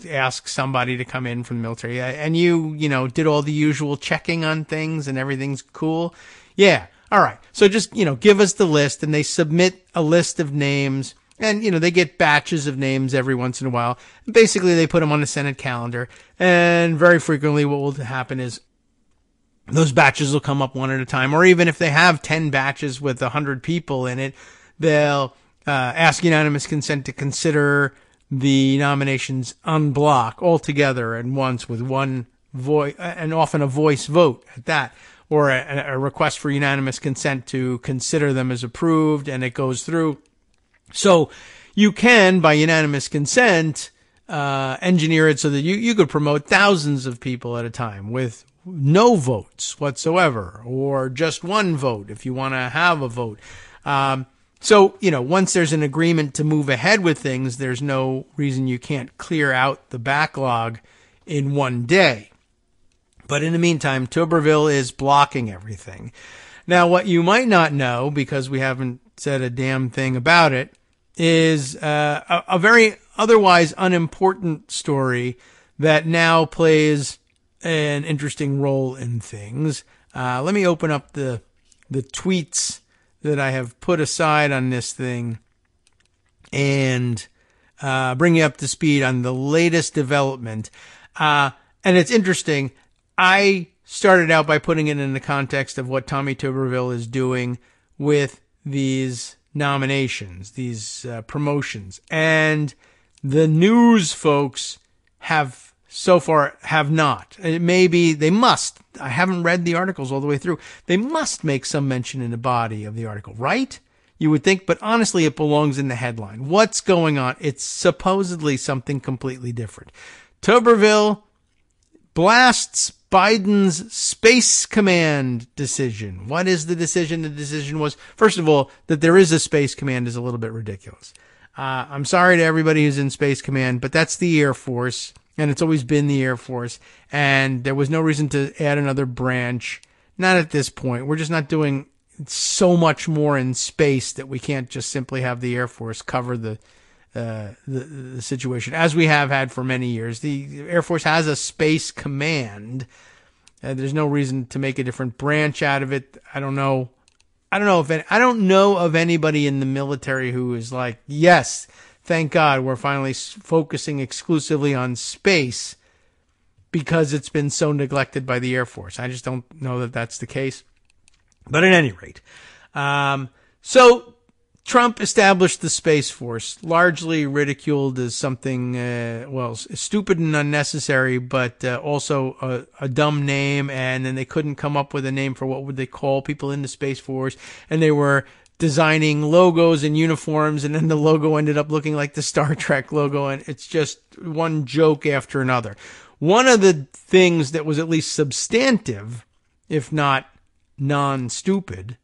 B: ask somebody to come in from the military, and you did all the usual checking on things and everything's cool. Yeah. All right. So just, give us the list, and they submit a list of names, And, they get batches of names every once in a while. Basically, they put them on the Senate calendar. And very frequently what will happen is those batches will come up one at a time. Or even if they have 10 batches with 100 people in it, they'll ask unanimous consent to consider the nominations en bloc altogether at once with one voice, and often a voice vote at that, or a request for unanimous consent to consider them as approved, and it goes through. So you can, by unanimous consent, engineer it so that you could promote thousands of people at a time with no votes whatsoever, or just one vote if you want to have a vote. So, once there's an agreement to move ahead with things, there's no reason you can't clear out the backlog in one day. But in the meantime, Tuberville is blocking everything. Now, what you might not know, because we haven't said a damn thing about it, is a very otherwise unimportant story that now plays an interesting role in things. Let me open up the tweets that I have put aside on this thing and bring you up to speed on the latest development. And it's interesting. I started out by putting it in the context of what Tommy Tuberville is doing with these nominations, these promotions. And the news folks have so far have not. It may be, they must. I haven't read the articles all the way through. They must make some mention in the body of the article, right? You would think, but honestly, it belongs in the headline. What's going on? It's supposedly something completely different. Tuberville blasts Biden's Space Command decision. What is the decision? The decision was, first of all, that there is a Space Command is a little bit ridiculous. I'm sorry to everybody who's in Space Command, but that's the Air Force, and it's always been the Air Force, and there was no reason to add another branch. Not at this point. We're just not doing so much more in space that we can't just simply have the Air Force cover the situation, as we have had for many years. The Air Force has a Space Command. There's no reason to make a different branch out of it. I don't know of anybody in the military who is like, yes, thank God we're finally focusing exclusively on space because it's been so neglected by the Air Force. I just don't know that that's the case. But at any rate, so Trump established the Space Force, largely ridiculed as something, stupid and unnecessary, but also a dumb name. And then they couldn't come up with a name for what would they call people in the Space Force. And they were designing logos and uniforms, and then the logo ended up looking like the Star Trek logo. And it's just one joke after another. One of the things that was at least substantive, if not non-stupid,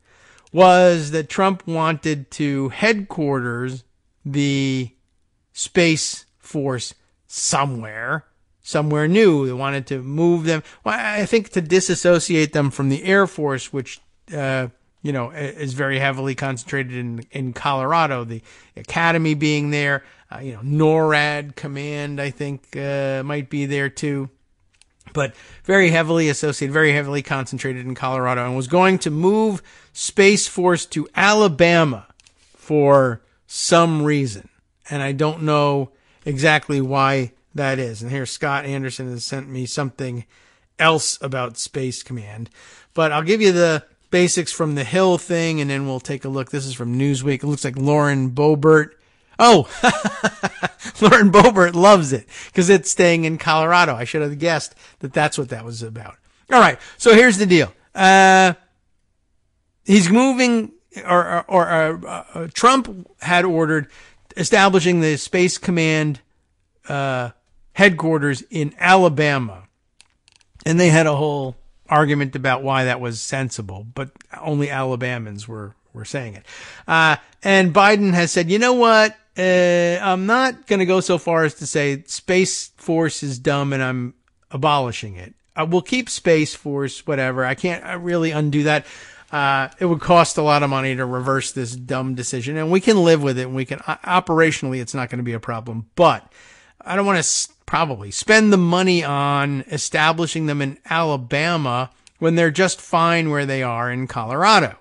B: was that Trump wanted to headquarters the Space Force somewhere new. They wanted to move them. Well, I think to disassociate them from the Air Force, which, is very heavily concentrated in Colorado, the academy being there, NORAD command, I think, might be there too. But very heavily associated, very heavily concentrated in Colorado, and was going to move Space Force to Alabama for some reason. And I don't know exactly why that is. And here Scott Anderson has sent me something else about Space Command. But I'll give you the basics from the Hill thing, and then we'll take a look. This is from Newsweek. It looks like Lauren Boebert. Oh, Lauren Boebert loves it because it's staying in Colorado. I should have guessed that that's what that was about. All right. So here's the deal. He's moving, Trump had ordered establishing the Space Command headquarters in Alabama. And they had a whole argument about why that was sensible, but only Alabamans were saying it. And Biden has said, you know what? I'm not going to go so far as to say Space Force is dumb and I'm abolishing it. We'll keep Space Force, whatever. I can't really undo that. It would cost a lot of money to reverse this dumb decision, and we can live with it. And we can operationally, it's not going to be a problem. But I don't want to probably spend the money on establishing them in Alabama when they're just fine where they are in Colorado.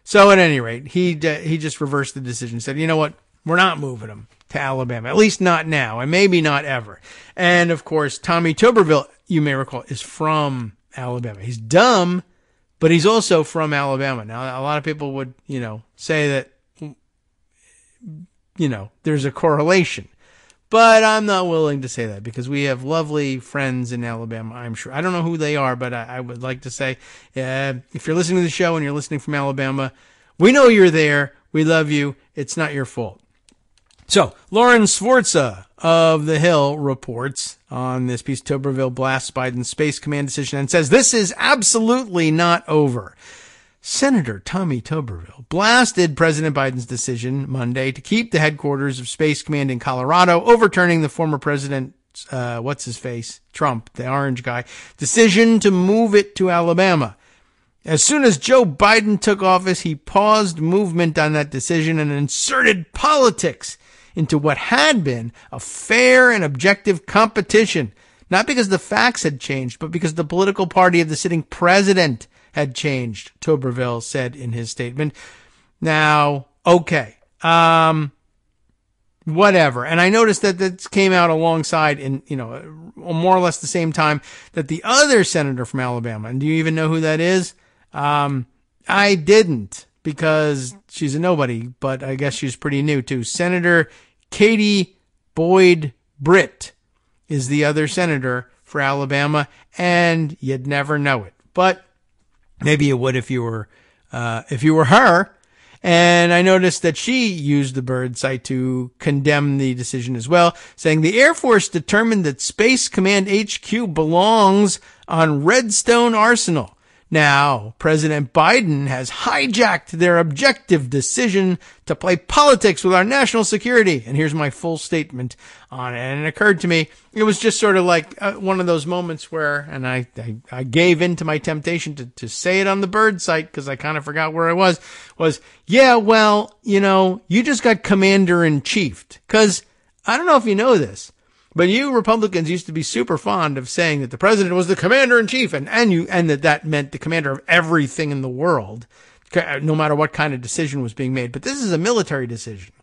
B: So at any rate, he just reversed the decision, said, you know what? We're not moving them to Alabama, at least not now, and maybe not ever. And of course, Tommy Tuberville, you may recall, is from Alabama. He's dumb, but he's also from Alabama. Now, a lot of people would, say that, there's a correlation. But I'm not willing to say that because we have lovely friends in Alabama, I'm sure. I don't know who they are, but I would like to say, if you're listening to the show and you're listening from Alabama, we know you're there. We love you. It's not your fault. So, Lauren Sforza of The Hill reports on this piece, Tuberville blasts Biden's Space Command decision and says, this is absolutely not over. Senator Tommy Tuberville blasted President Biden's decision Monday to keep the headquarters of Space Command in Colorado, overturning the former president's, Trump, the orange guy, decision to move it to Alabama. As soon as Joe Biden took office, he paused movement on that decision and inserted politics into what had been a fair and objective competition, not because the facts had changed, but because the political party of the sitting president had changed, Tuberville said in his statement. Now, okay, whatever. And I noticed that this came out alongside in, more or less the same time that the other senator from Alabama, and do you even know who that is? I didn't because she's a nobody, but I guess she's pretty new too. Senator Katie Boyd Britt is the other senator for Alabama, and you'd never know it. But maybe you would if you were her. And I noticed that she used the Bird site to condemn the decision as well, saying the Air Force determined that Space Command HQ belongs on Redstone Arsenal. Now, President Biden has hijacked their objective decision to play politics with our national security. And here's my full statement on it. And it occurred to me, it was just sort of like one of those moments where, and I gave in to my temptation to say it on the Bird site because I kind of forgot where I was, yeah, well, you just got commander-in-chiefed. Because I don't know if you know this, but you Republicans used to be super fond of saying that the president was the commander-in-chief and that meant the commander of everything in the world, no matter what kind of decision was being made. But this is a military decision.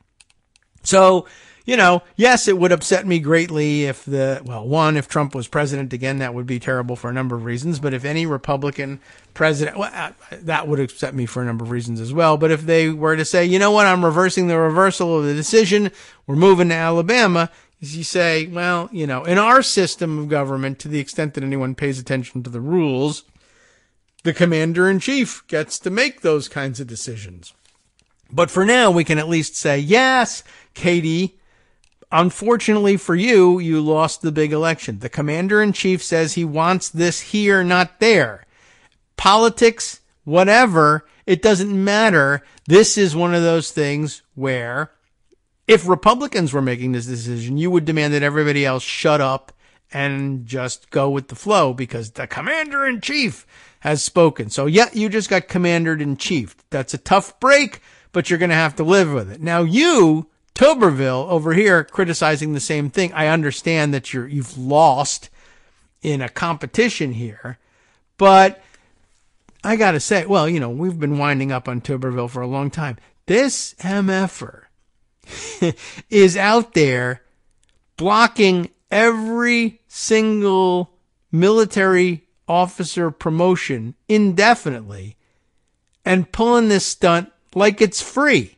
B: So, yes, it would upset me greatly if if Trump was president again, that would be terrible for a number of reasons. But if any Republican president, that would upset me for a number of reasons as well. But if they were to say, you know what, I'm reversing the reversal of the decision, we're moving to Alabama, you say, well, in our system of government, to the extent that anyone pays attention to the rules, the commander-in-chief gets to make those kinds of decisions. But for now, we can at least say, yes, Katie, unfortunately for you, you lost the big election. The commander-in-chief says he wants this here, not there. Politics, whatever, it doesn't matter. This is one of those things where if Republicans were making this decision, you would demand that everybody else shut up and just go with the flow because the commander-in-chief has spoken. So, yeah, you just got commander-in-chief. That's a tough break, but you're going to have to live with it. Now, you, Tuberville, over here criticizing the same thing. I understand that you've lost in a competition here, but I got to say, well, we've been winding up on Tuberville for a long time. This MFer is out there blocking every single military officer promotion indefinitely and pulling this stunt like it's free.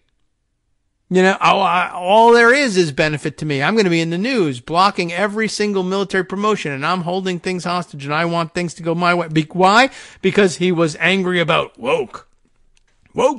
B: All there is benefit to me. I'm going to be in the news blocking every single military promotion, and I'm holding things hostage, and I want things to go my way. Why? Because he was angry about woke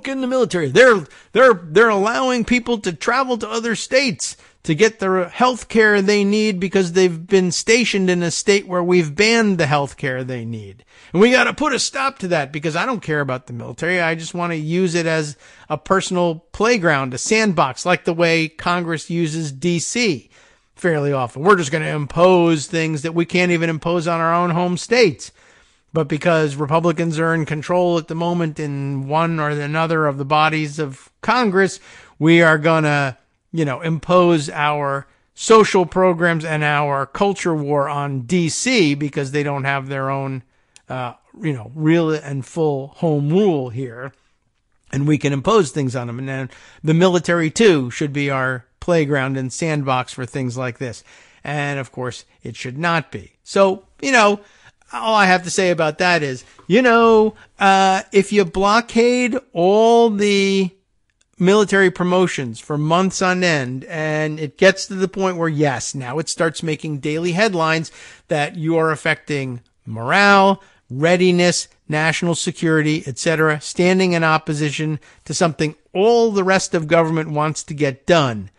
B: in the military. They're allowing people to travel to other states to get the health care they need because they've been stationed in a state where we've banned the health care they need. And we got to put a stop to that because I don't care about the military. I just want to use it as a personal playground, a sandbox, like the way Congress uses D.C. fairly often. We're just going to impose things that we can't even impose on our own home states. But because Republicans are in control at the moment in one or another of the bodies of Congress, we are going to, impose our social programs and our culture war on D.C. because they don't have their own, real and full home rule here. and we can impose things on them. And then the military, too, should be our playground and sandbox for things like this. And, of course, it should not be. So, all I have to say about that is, if you blockade all the military promotions for months on end, and it gets to the point where, yes, now it starts making daily headlines that you are affecting morale, readiness, national security, etc., standing in opposition to something all the rest of government wants to get done.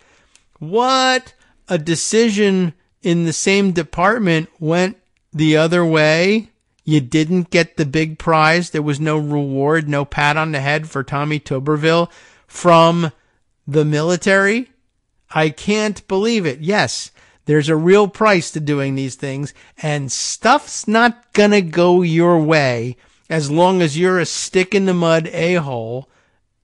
B: What a decision in the same department went the other way. You didn't get the big prize. There was no reward, no pat on the head for Tommy Tuberville from the military. I can't believe it. Yes, there's a real price to doing these things, and stuff's not gonna go your way as long as you're a stick in the mud a-hole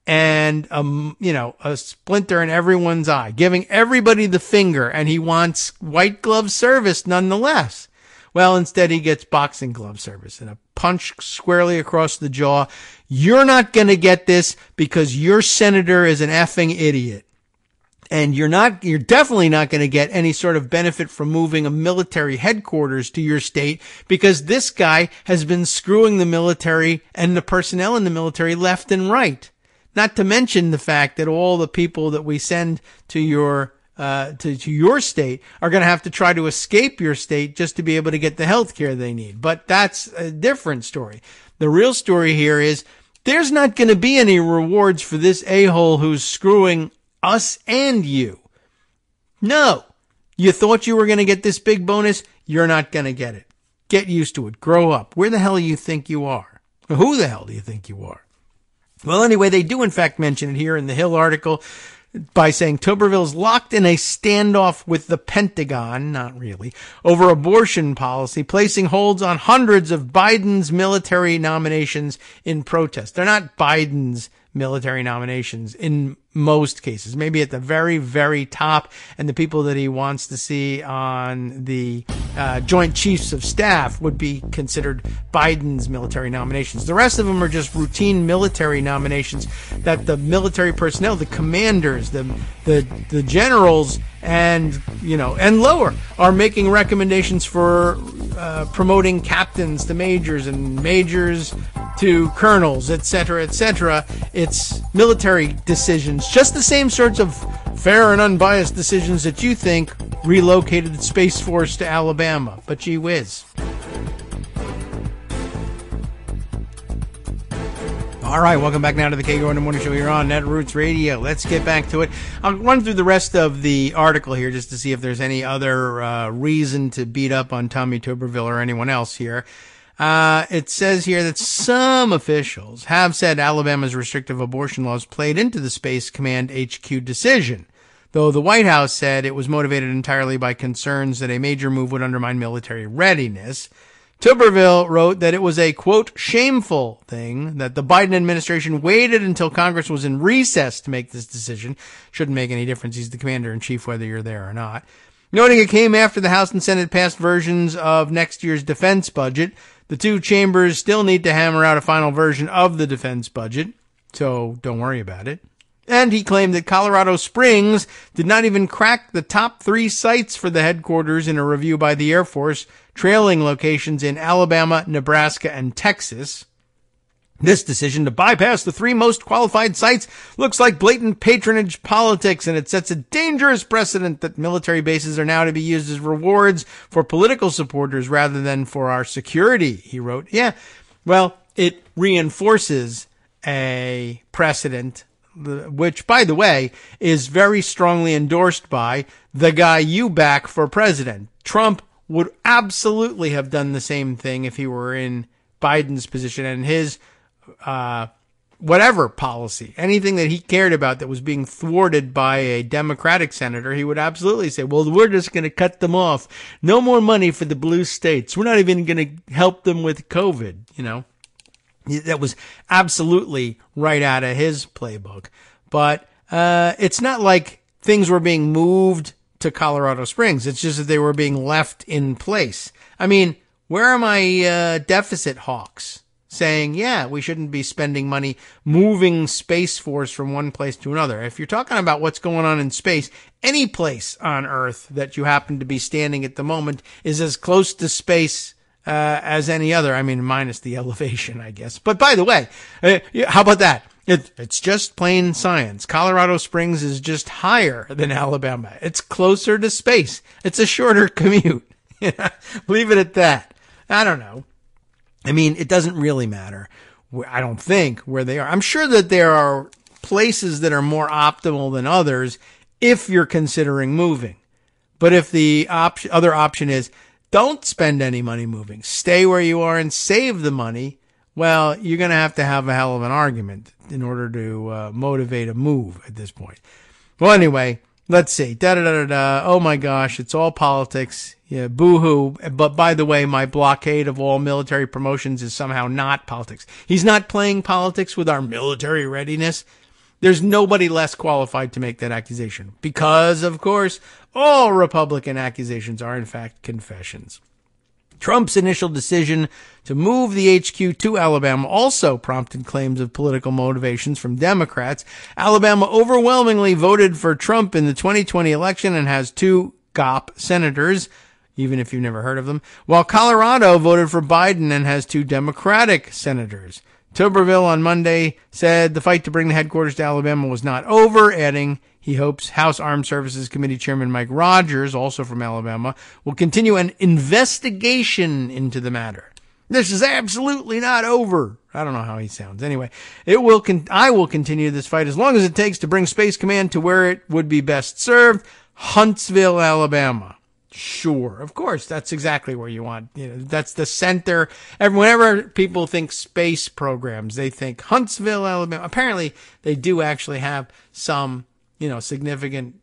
B: and, a splinter in everyone's eye, giving everybody the finger, and he wants white glove service nonetheless. Well, instead he gets boxing glove service and a punch squarely across the jaw. You're not going to get this because your senator is an effing idiot. And you're definitely not going to get any sort of benefit from moving a military headquarters to your state because this guy has been screwing the military and the personnel in the military left and right. Not to mention the fact that all the people that we send to your state are going to have to try to escape your state just to be able to get the health care they need. But that's a different story. The real story here is there's not going to be any rewards for this a-hole who's screwing us and you. No. You thought you were going to get this big bonus? You're not going to get it. Get used to it. Grow up. Where the hell do you think you are? Who the hell do you think you are? Well, anyway, they do in fact mention it here in the Hill article by saying Tuberville's locked in a standoff with the Pentagon, not really, over abortion policy, placing holds on hundreds of Biden's military nominations in protest. They're not Biden's military nominations in most cases, maybe at the very, very top, and the people that he wants to see on the Joint Chiefs of Staff would be considered Biden's military nominations. The rest of them are just routine military nominations that the military personnel, the commanders, the generals, and lower are making recommendations for promoting captains to majors and majors to colonels, etc., etc. It's military decisions, just the same sorts of fair and unbiased decisions that you think relocated the Space Force to Alabama. But gee whiz. All right, welcome back now to the Kagro in the Morning Show here on Netroots Radio. Let's get back to it. I'll run through the rest of the article here just to see if there's any other reason to beat up on Tommy Tuberville or anyone else here. It says here that some officials have said Alabama's restrictive abortion laws played into the Space Command HQ decision, though the White House said it was motivated entirely by concerns that a major move would undermine military readiness. Tuberville wrote that it was a, quote, shameful thing that the Biden administration waited until Congress was in recess to make this decision. Shouldn't make any difference. He's the commander-in-chief whether you're there or not. Noting it came after the House and Senate passed versions of next year's defense budget. The two chambers still need to hammer out a final version of the defense budget, so don't worry about it. And he claimed that Colorado Springs did not even crack the top 3 sites for the headquarters in a review by the Air Force, trailing locations in Alabama, Nebraska, and Texas. This decision to bypass the 3 most qualified sites looks like blatant patronage politics, and it sets a dangerous precedent that military bases are now to be used as rewards for political supporters rather than for our security, he wrote. Yeah, well, it reinforces a precedent, which, by the way, is very strongly endorsed by the guy you back for president. Trump would absolutely have done the same thing if he were in Biden's position and his whatever policy, anything that he cared about that was being thwarted by a Democratic senator, he would absolutely say, well, we're just going to cut them off. No more money for the blue states. We're not even going to help them with COVID, That was absolutely right out of his playbook. But it's not like things were being moved to Colorado Springs. It's just that they were being left in place. I mean, where are my deficit hawks? saying, yeah, we shouldn't be spending money moving Space Force from one place to another. If you're talking about what's going on in space, any place on Earth that you happen to be standing at the moment is as close to space as any other. I mean, minus the elevation, I guess. But by the way, how about that? It's just plain science. Colorado Springs is just higher than Alabama. It's closer to space. It's a shorter commute. Leave it at that. I don't know. I mean, it doesn't really matter. I don't think where they are. I'm sure that there are places that are more optimal than others if you're considering moving. But if the other option is don't spend any money moving, stay where you are and save the money, well, you're going to have a hell of an argument in order to motivate a move at this point. Well, anyway, let's see. Oh my gosh, it's all politics. Yeah, boo-hoo. But by the way, my blockade of all military promotions is somehow not politics. He's not playing politics with our military readiness. There's nobody less qualified to make that accusation because, of course, all Republican accusations are, in fact, confessions. Trump's initial decision to move the HQ to Alabama also prompted claims of political motivations from Democrats. Alabama overwhelmingly voted for Trump in the 2020 election and has 2 GOP senators, even if you've never heard of them, while Colorado voted for Biden and has 2 Democratic senators. Tuberville on Monday said the fight to bring the headquarters to Alabama was not over, adding he hopes House Armed Services Committee Chairman Mike Rogers, also from Alabama, will continue an investigation into the matter. This is absolutely not over. I don't know how he sounds. Anyway, I will continue this fight as long as it takes to bring Space Command to where it would be best served, Huntsville, Alabama. Sure, of course, that's exactly where you want. That's the center. Whenever people think space programs, they think Huntsville, Alabama. Apparently, they do actually have some, significant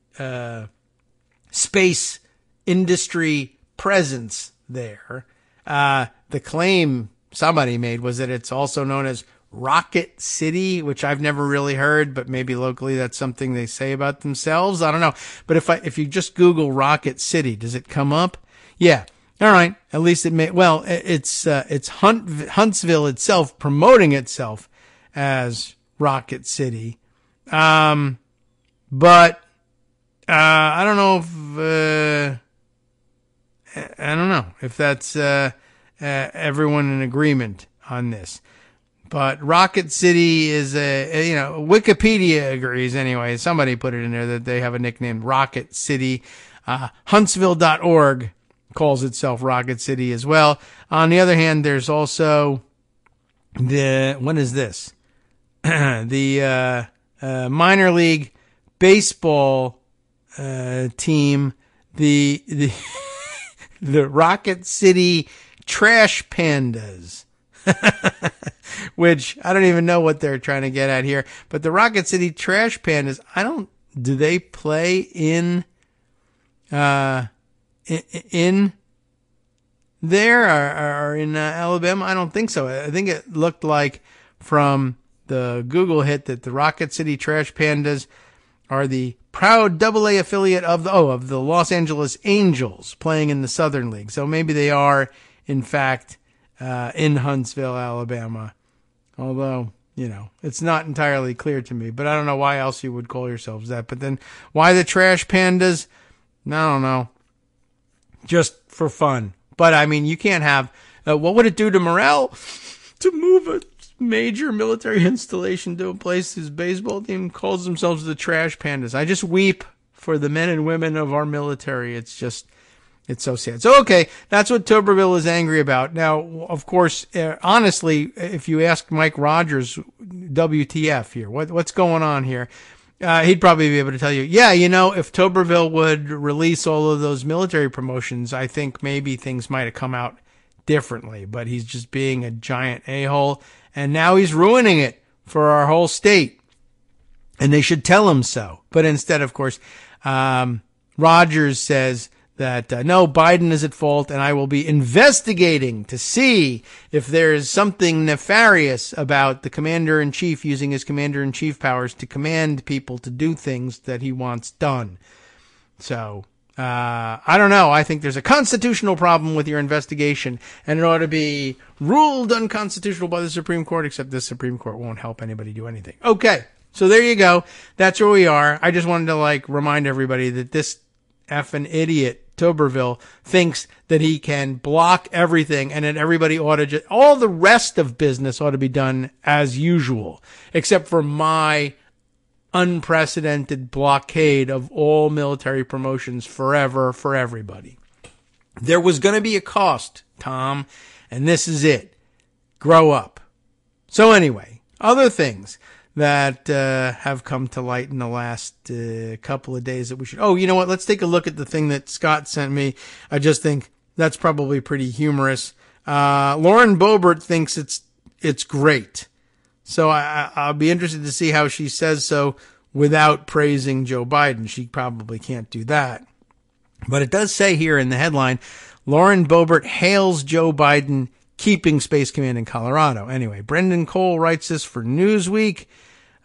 B: space industry presence there. The claim somebody made was that it's also known as Rocket City, which I've never really heard, but maybe locally that's something they say about themselves. I don't know. But if you just Google Rocket City, does it come up? Yeah. All right. At least it may. Well, it's Huntsville itself promoting itself as Rocket City. But I don't know if that's everyone in agreement on this. But Rocket City is Wikipedia agrees anyway. Somebody put it in there that they have a nickname, Rocket City. Huntsville.org calls itself Rocket City as well. On the other hand, there's also what is this? The minor league baseball team, the Rocket City Trash Pandas. Which I don't even know what they're trying to get at here. But the Rocket City Trash Pandas, do they play in there or in Alabama? I don't think so. I think it looked like from the Google hit that the Rocket City Trash Pandas are the proud AA affiliate of the Los Angeles Angels playing in the Southern League. So maybe they are, in fact, in Huntsville, Alabama. Although, it's not entirely clear to me, but I don't know why else you would call yourselves that. But then why the Trash Pandas? I don't know. Just for fun. But I mean, you can't have, what would it do to morale to move a major military installation to a place whose baseball team calls themselves the Trash Pandas? I just weep for the men and women of our military. It's so sad. So, okay, that's what Tuberville is angry about. Now, of course, honestly, if you ask Mike Rogers, WTF here, what's going on here? He'd probably be able to tell you, if Tuberville would release all of those military promotions, I think maybe things might have come out differently. But he's just being a giant a-hole, and now he's ruining it for our whole state. And they should tell him so. But instead, of course, Rogers says that, no, Biden is at fault, and I will be investigating to see if there is something nefarious about the commander-in-chief using his commander-in-chief powers to command people to do things that he wants done. So, I don't know. I think there's a constitutional problem with your investigation, and it ought to be ruled unconstitutional by the Supreme Court, except the Supreme Court won't help anybody do anything. Okay, so there you go. That's where we are. I just wanted to, remind everybody that this effing idiot, Tuberville, thinks that he can block everything, and that everybody ought to all the rest of business ought to be done as usual, except for my unprecedented blockade of all military promotions forever for everybody. There was going to be a cost, Tom, and this is it. Grow up. So anyway, other things that have come to light in the last couple of days that we should... Oh, you know what? Let's take a look at the thing that Scott sent me. I just think that's probably pretty humorous. Lauren Boebert thinks it's great. So I'll be interested to see how she says so without praising Joe Biden. She probably can't do that. But it does say here in the headline, Lauren Boebert hails Joe Biden keeping Space Command in Colorado. Anyway, Brendan Cole writes this for Newsweek.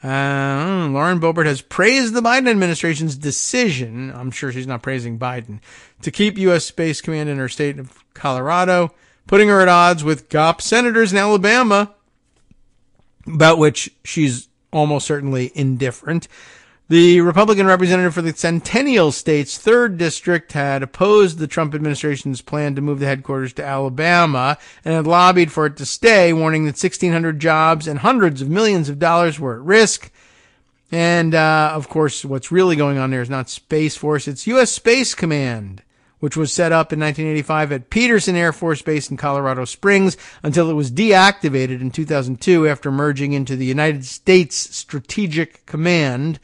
B: Lauren Boebert has praised the Biden administration's decision, I'm sure she's not praising Biden, to keep U.S. Space Command in her state of Colorado, putting her at odds with GOP senators in Alabama, about which she's almost certainly indifferent. The Republican representative for the Centennial State's 3rd District had opposed the Trump administration's plan to move the headquarters to Alabama and had lobbied for it to stay, warning that 1,600 jobs and hundreds of millions of dollars were at risk. And, of course, what's really going on there is not Space Force, it's U.S. Space Command, which was set up in 1985 at Peterson Air Force Base in Colorado Springs until it was deactivated in 2002 after merging into the United States Strategic Command.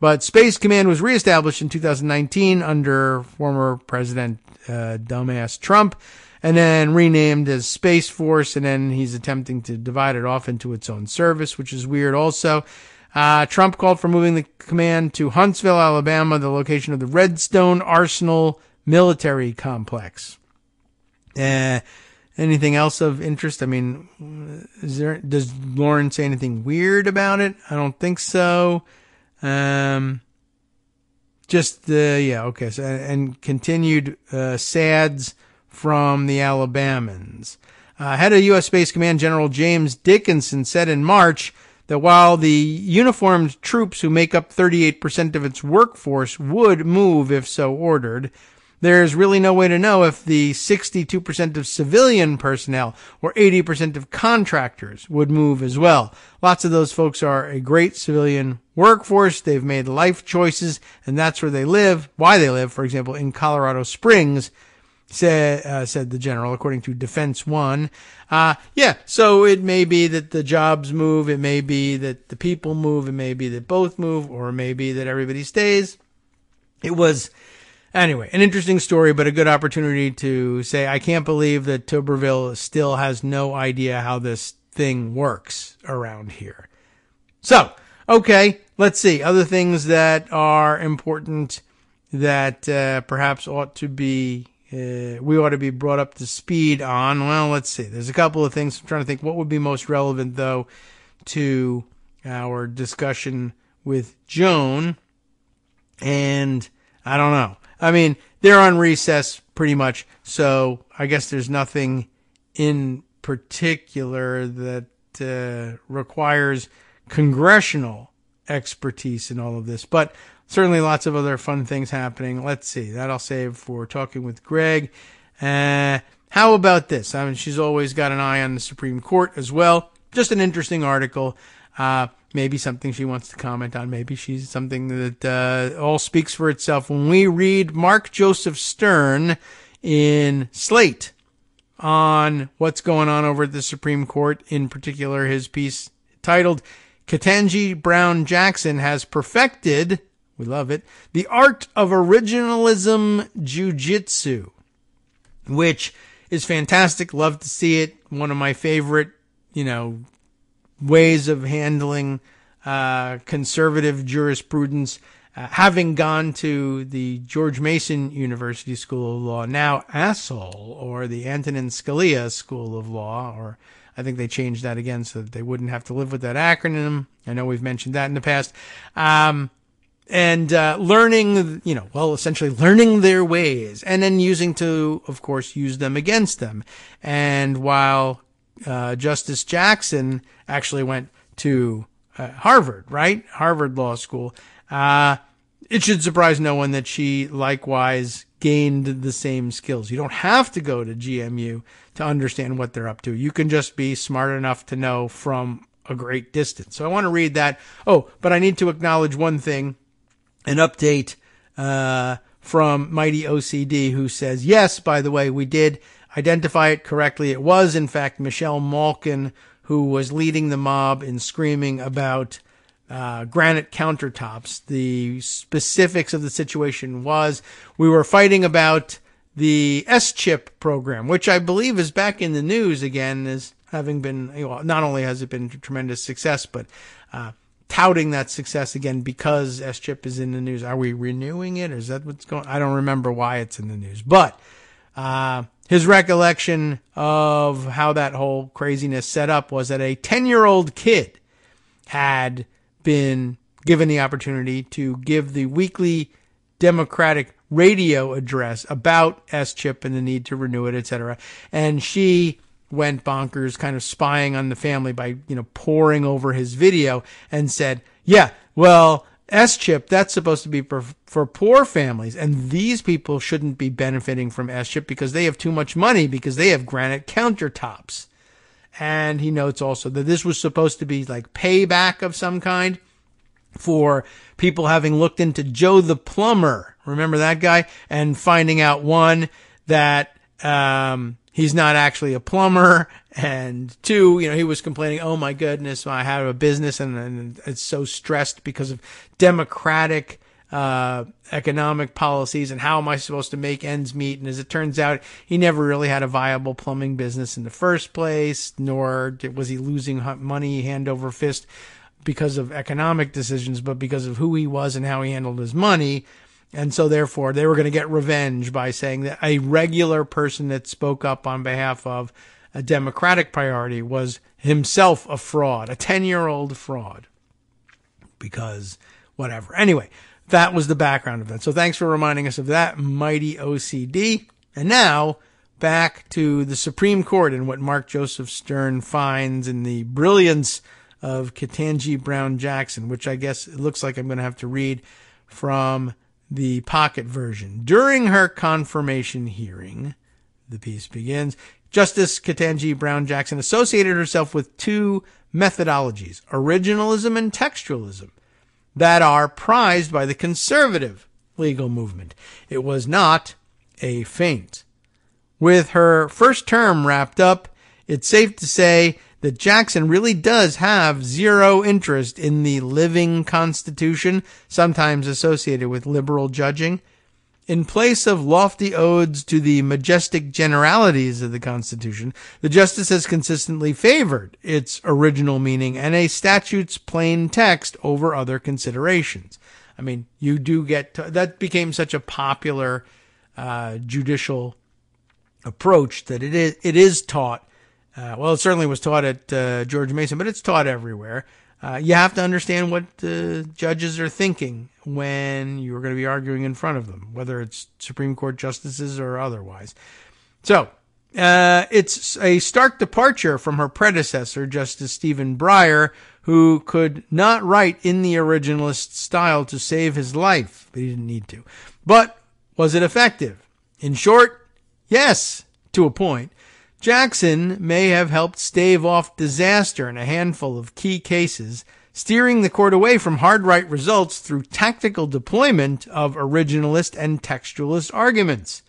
B: But Space Command was reestablished in 2019 under former President dumbass Trump, and then renamed as Space Force, and then he's attempting to divide it off into its own service, which is weird also. Trump called for moving the command to Huntsville, Alabama, the location of the Redstone Arsenal military complex. Anything else of interest? I mean, does Lauren say anything weird about it? I don't think so. Okay. So, and continued, SADs from the Alabamans. Head of U.S. Space Command General James Dickinson said in March that while the uniformed troops who make up 38% of its workforce would move if so ordered, there's really no way to know if the 62% of civilian personnel or 80% of contractors would move as well. Lots of those folks are a great civilian workforce. They've made life choices, and that's where they live, why they live, for example, in Colorado Springs, said the general, according to Defense One. So it may be that the jobs move, it may be that the people move, it may be that both move, or it may be that everybody stays. It was... Anyway, an interesting story, but a good opportunity to say, I can't believe that Tuberville still has no idea how this thing works around here. So, okay, let's see. Other things that are important that perhaps ought to be, we ought to be brought up to speed on. Well, let's see. There's a couple of things. I'm trying to think what would be most relevant, though, to our discussion with Joan. And I don't know. I mean, they're on recess pretty much, so I guess there's nothing in particular that requires congressional expertise in all of this, but certainly lots of other fun things happening. Let's see, that I'll save for talking with Greg. How about this? I mean, she's always got an eye on the Supreme Court as well. Just an interesting article. Maybe something she wants to comment on. Maybe she's something that all speaks for itself. When we read Mark Joseph Stern in Slate on what's going on over at the Supreme Court, in particular his piece titled, Ketanji Brown Jackson has perfected, we love it, the art of originalism jiu-jitsu, which is fantastic. Love to see it. One of my favorite, ways of handling conservative jurisprudence. Having gone to the George Mason University School of Law, now ASOL, or the Antonin Scalia School of Law, or I think they changed that again so that they wouldn't have to live with that acronym. I know we've mentioned that in the past. learning, essentially learning their ways, and then using to, of course, use them against them. And while Justice Jackson actually went to Harvard, right? Harvard Law School, it should surprise no one that she likewise gained the same skills. You don't have to go to GMU to understand what they're up to. You can just be smart enough to know from a great distance. So I want to read that. Oh, but I need to acknowledge one thing, an update from Mighty OCD, who says, yes, by the way, we did identify it correctly. It was, in fact, Michelle Malkin who was leading the mob in screaming about granite countertops. The specifics of the situation was we were fighting about the S-chip program, which I believe is back in the news again, as having been, not only has it been a tremendous success, but touting that success again because S-chip is in the news. Are we renewing it? Or is that what's going on? I don't remember why it's in the news, but his recollection of how that whole craziness set up was that a 10-year-old kid had been given the opportunity to give the weekly Democratic radio address about S-chip and the need to renew it, etc. And she went bonkers, kind of spying on the family by, poring over his video and said, yeah, well, S-chip, that's supposed to be for poor families. And these people shouldn't be benefiting from S-chip because they have too much money because they have granite countertops. And he notes also that this was supposed to be like payback of some kind for people having looked into Joe the plumber. Remember that guy? And finding out, one, that he's not actually a plumber, and two, he was complaining, oh my goodness, I have a business and it's so stressed because of Democratic economic policies, and how am I supposed to make ends meet? And as it turns out, he never really had a viable plumbing business in the first place, nor was he losing money hand over fist because of economic decisions, but because of who he was and how he handled his money. And so therefore they were going to get revenge by saying that a regular person that spoke up on behalf of a Democratic priority was himself a fraud, a 10-year-old fraud, because whatever. Anyway, that was the background of that. So thanks for reminding us of that, Mighty OCD. And now back to the Supreme Court and what Mark Joseph Stern finds in the brilliance of Ketanji Brown Jackson, which I guess it looks like I'm going to have to read from the pocket version. During her confirmation hearing, the piece begins, Justice Ketanji Brown Jackson associated herself with two methodologies, originalism and textualism, that are prized by the conservative legal movement. It was not a feint. With her first term wrapped up, it's safe to say that Jackson really does have zero interest in the living Constitution, sometimes associated with liberal judging. In place of lofty odes to the majestic generalities of the Constitution, the justice has consistently favored its original meaning and a statute's plain text over other considerations. I mean, you do get that became such a popular judicial approach that it is taught. Well, it certainly was taught at George Mason, but it's taught everywhere. You have to understand what judges are thinking when you're going to be arguing in front of them, whether it's Supreme Court justices or otherwise. So it's a stark departure from her predecessor, Justice Stephen Breyer, who could not write in the originalist style to save his life, but he didn't need to. But was it effective? In short, yes, to a point. Jackson may have helped stave off disaster in a handful of key cases, steering the court away from hard right results through tactical deployment of originalist and textualist arguments.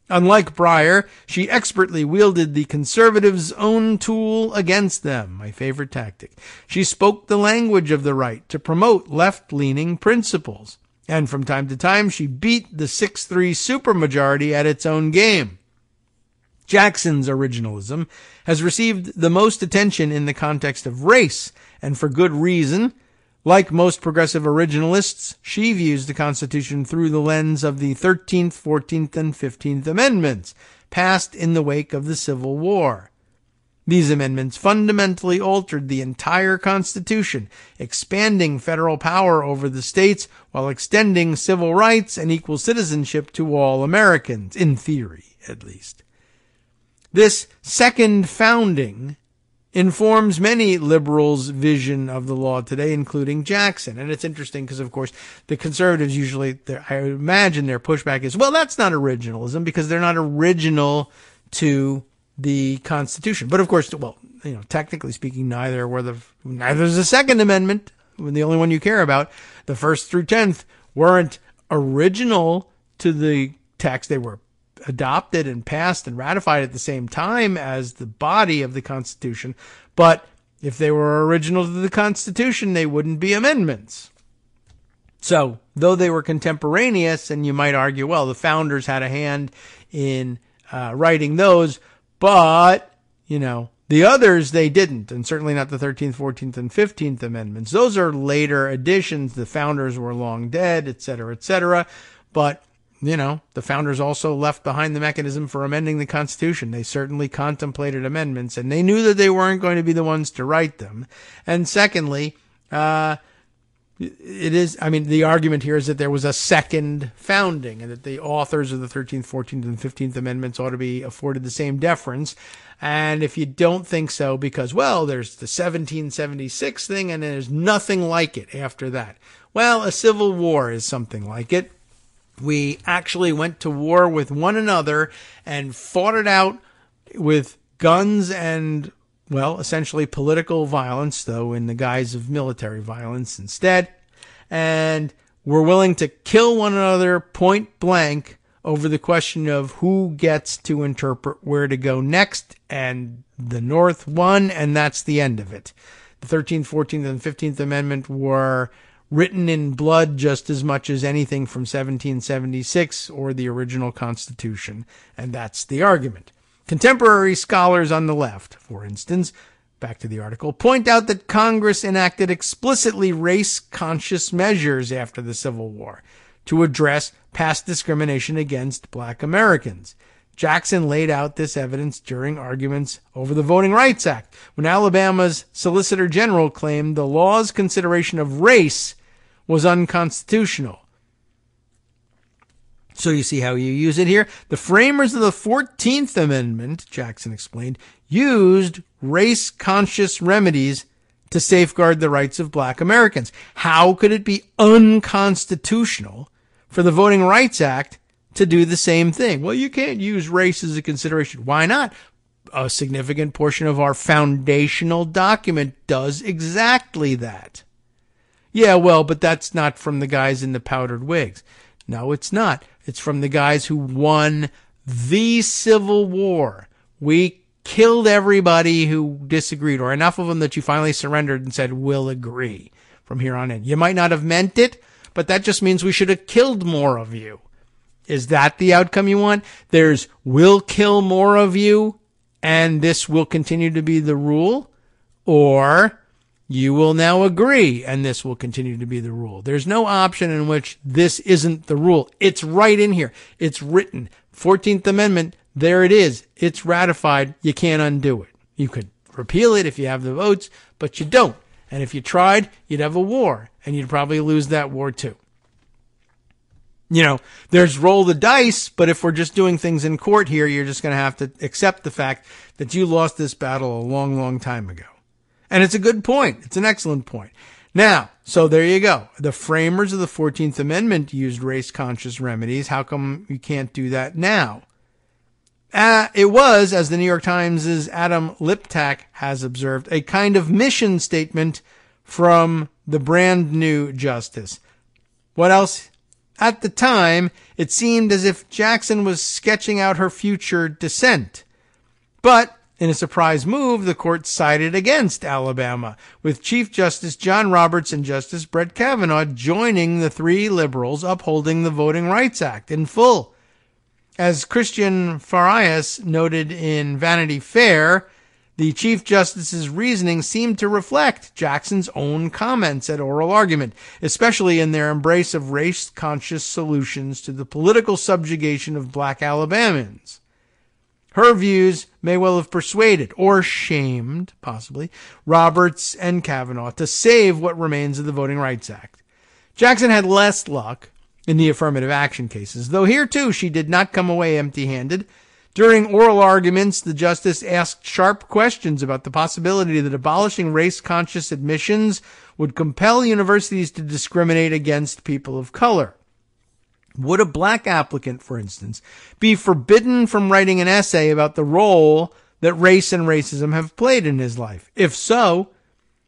B: Unlike Breyer, she expertly wielded the conservatives' own tool against them, my favorite tactic. She spoke the language of the right to promote left-leaning principles. And from time to time, she beat the 6-3 supermajority at its own game. Jackson's originalism has received the most attention in the context of race, and for good reason. Like most progressive originalists, she views the Constitution through the lens of the 13th, 14th, and 15th Amendments, passed in the wake of the Civil War. These amendments fundamentally altered the entire Constitution, expanding federal power over the states while extending civil rights and equal citizenship to all Americans, in theory, at least. This second founding informs many liberals' vision of the law today, including Jackson. And it's interesting because, of course, the conservatives usually, I imagine their pushback is, well, that's not originalism because they're not original to the Constitution. But of course, well, technically speaking, neither's the Second Amendment, the only one you care about. The first through 10th weren't original to the text. They were adopted and passed and ratified at the same time as the body of the Constitution. But if they were original to the Constitution, they wouldn't be amendments. So, though they were contemporaneous, and you might argue, well, the founders had a hand in writing those, but, the others, they didn't, and certainly not the 13th, 14th, and 15th Amendments. Those are later additions. The founders were long dead, et cetera, but the founders also left behind the mechanism for amending the Constitution. They certainly contemplated amendments, and they knew that they weren't going to be the ones to write them. And secondly, the argument here is that there was a second founding and that the authors of the 13th, 14th, and 15th Amendments ought to be afforded the same deference. And if you don't think so, because, well, there's the 1776 thing and there's nothing like it after that. Well, a civil war is something like it. We actually went to war with one another and fought it out with guns and, well, essentially political violence, though in the guise of military violence instead. And we're willing to kill one another point blank over the question of who gets to interpret where to go next. And the North won, and that's the end of it. The 13th, 14th, and 15th Amendment were written in blood just as much as anything from 1776 or the original Constitution. And that's the argument. Contemporary scholars on the left, for instance, back to the article, point out that Congress enacted explicitly race-conscious measures after the Civil War to address past discrimination against black Americans. Jackson laid out this evidence during arguments over the Voting Rights Act, when Alabama's Solicitor General claimed the law's consideration of race was unconstitutional. So you see how you use it here? The framers of the 14th Amendment, Jackson explained, used race-conscious remedies to safeguard the rights of black Americans. How could it be unconstitutional for the Voting Rights Act to do the same thing? Well, you can't use race as a consideration. Why not? A significant portion of our foundational document does exactly that. Yeah, well, but that's not from the guys in the powdered wigs. No, it's not. It's from the guys who won the Civil War. We killed everybody who disagreed, or enough of them that you finally surrendered and said, we'll agree from here on in. You might not have meant it, but that just means we should have killed more of you. Is that the outcome you want? There's, we'll kill more of you, and this will continue to be the rule, or you will now agree, and this will continue to be the rule. There's no option in which this isn't the rule. It's right in here. It's written. 14th Amendment, there it is. It's ratified. You can't undo it. You could repeal it if you have the votes, but you don't. And if you tried, you'd have a war, and you'd probably lose that war too. There's roll the dice, but if we're just doing things in court here, you're just going to have to accept the fact that you lost this battle a long, long time ago. And it's a good point. It's an excellent point. Now, so there you go. The framers of the 14th Amendment used race-conscious remedies. How come you can't do that now? It was, as the New York Times' Adam Liptak has observed, a kind of mission statement from the brand new justice. What else? At the time, it seemed as if Jackson was sketching out her future dissent. But in a surprise move, the court sided against Alabama, with Chief Justice John Roberts and Justice Brett Kavanaugh joining the three liberals upholding the Voting Rights Act in full. As Christian Farias noted in Vanity Fair, the Chief Justice's reasoning seemed to reflect Jackson's own comments at oral argument, especially in their embrace of race-conscious solutions to the political subjugation of black Alabamans. Her views may well have persuaded, or shamed, possibly, Roberts and Kavanaugh to save what remains of the Voting Rights Act. Jackson had less luck in the affirmative action cases, though here too she did not come away empty-handed. During oral arguments, the justice asked sharp questions about the possibility that abolishing race-conscious admissions would compel universities to discriminate against people of color. Would a black applicant, for instance, be forbidden from writing an essay about the role that race and racism have played in his life? If so,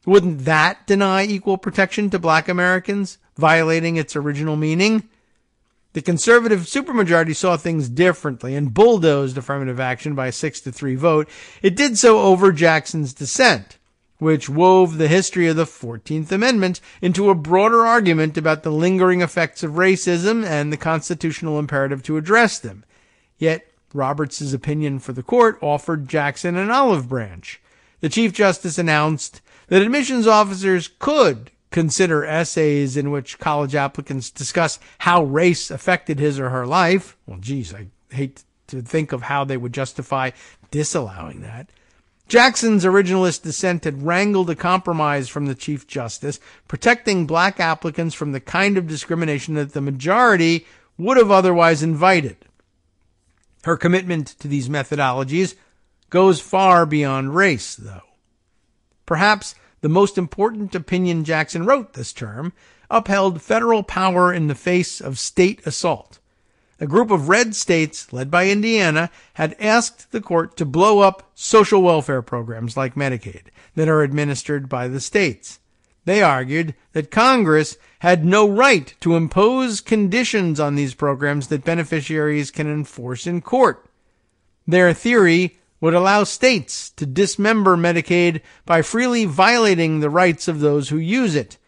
B: wouldn't that deny equal protection to black Americans, violating its original meaning? The conservative supermajority saw things differently and bulldozed affirmative action by a 6-3 vote. It did so over Jackson's dissent, which wove the history of the 14th Amendment into a broader argument about the lingering effects of racism and the constitutional imperative to address them. Yet, Roberts' opinion for the court offered Jackson an olive branch. The Chief Justice announced that admissions officers could consider essays in which college applicants discuss how race affected his or her life. Well, geez, I hate to think of how they would justify disallowing that. Jackson's originalist dissent had wrangled a compromise from the Chief Justice, protecting black applicants from the kind of discrimination that the majority would have otherwise invited. Her commitment to these methodologies goes far beyond race, though. Perhaps the most important opinion Jackson wrote this term upheld federal power in the face of state assault. A group of red states, led by Indiana, had asked the court to blow up social welfare programs like Medicaid that are administered by the states. They argued that Congress had no right to impose conditions on these programs that beneficiaries can enforce in court. Their theory would allow states to dismember Medicaid by freely violating the rights of those who use it.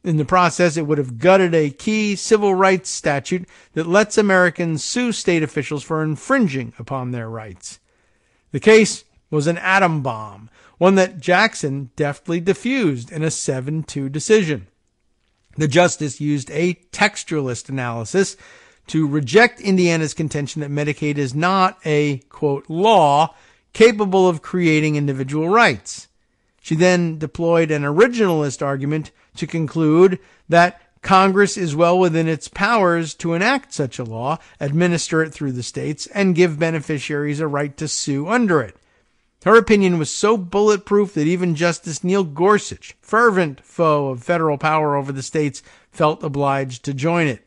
B: In the process, it would have gutted a key civil rights statute that lets Americans sue state officials for infringing upon their rights. The case was an atom bomb, one that Jackson deftly diffused in a 7-2 decision. The justice used a textualist analysis to reject Indiana's contention that Medicaid is not a, quote, law capable of creating individual rights. She then deployed an originalist argument to conclude that Congress is well within its powers to enact such a law, administer it through the states, and give beneficiaries a right to sue under it. Her opinion was so bulletproof that even Justice Neil Gorsuch, fervent foe of federal power over the states, felt obliged to join it.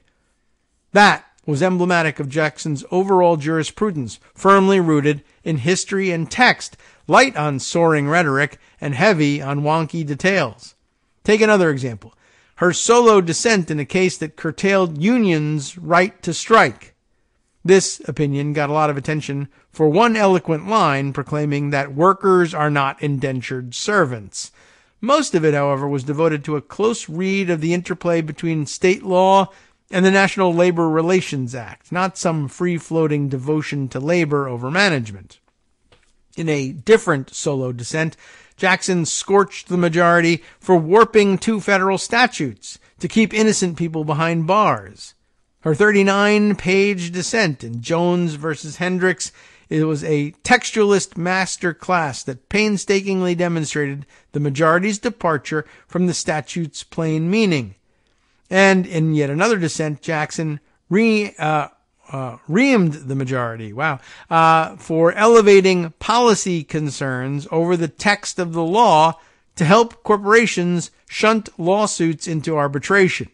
B: That was emblematic of Jackson's overall jurisprudence, firmly rooted in history and text, light on soaring rhetoric, and heavy on wonky details. Take another example. Her solo dissent in a case that curtailed unions' right to strike. This opinion got a lot of attention for one eloquent line proclaiming that workers are not indentured servants. Most of it, however, was devoted to a close read of the interplay between state law and the National Labor Relations Act, not some free-floating devotion to labor over management. In a different solo dissent, Jackson scorched the majority for warping 2 federal statutes to keep innocent people behind bars. Her 39-page dissent in Jones versus Hendricks, it was a textualist master class that painstakingly demonstrated the majority's departure from the statute's plain meaning. And in yet another dissent, Jackson reamed the majority, for elevating policy concerns over the text of the law to help corporations shunt lawsuits into arbitration.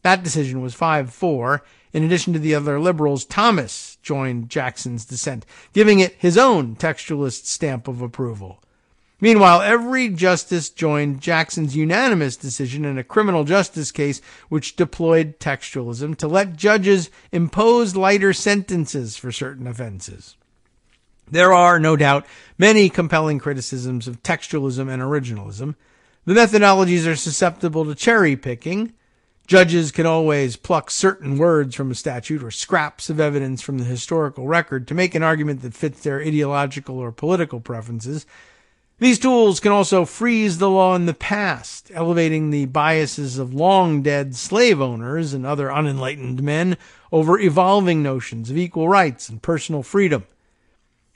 B: That decision was 5-4. In addition to the other liberals, Thomas joined Jackson's dissent, giving it his own textualist stamp of approval. Meanwhile, every justice joined Jackson's unanimous decision in a criminal justice case which deployed textualism to let judges impose lighter sentences for certain offenses. There are, no doubt, many compelling criticisms of textualism and originalism. The methodologies are susceptible to cherry-picking. Judges can always pluck certain words from a statute or scraps of evidence from the historical record to make an argument that fits their ideological or political preferences. These tools can also freeze the law in the past, elevating the biases of long-dead slave owners and other unenlightened men over evolving notions of equal rights and personal freedom.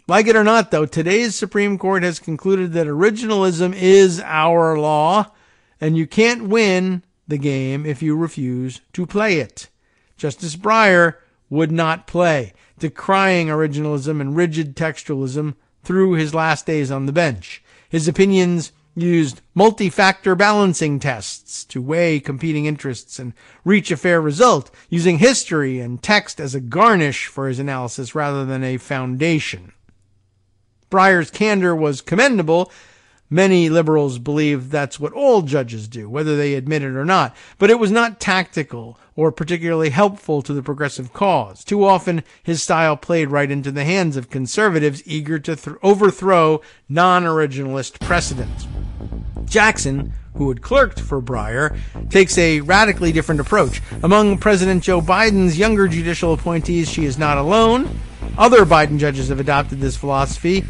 B: Like it or not, though, today's Supreme Court has concluded that originalism is our law, and you can't win the game if you refuse to play it. Justice Breyer would not play, decrying originalism and rigid textualism through his last days on the bench. His opinions used multi-factor balancing tests to weigh competing interests and reach a fair result, using history and text as a garnish for his analysis rather than a foundation. Breyer's candor was commendable. Many liberals believe that's what all judges do, whether they admit it or not. But it was not tactical or particularly helpful to the progressive cause. Too often, his style played right into the hands of conservatives eager to overthrow non-originalist precedent. Jackson, who had clerked for Breyer, takes a radically different approach. Among President Joe Biden's younger judicial appointees, she is not alone. Other Biden judges have adopted this philosophy.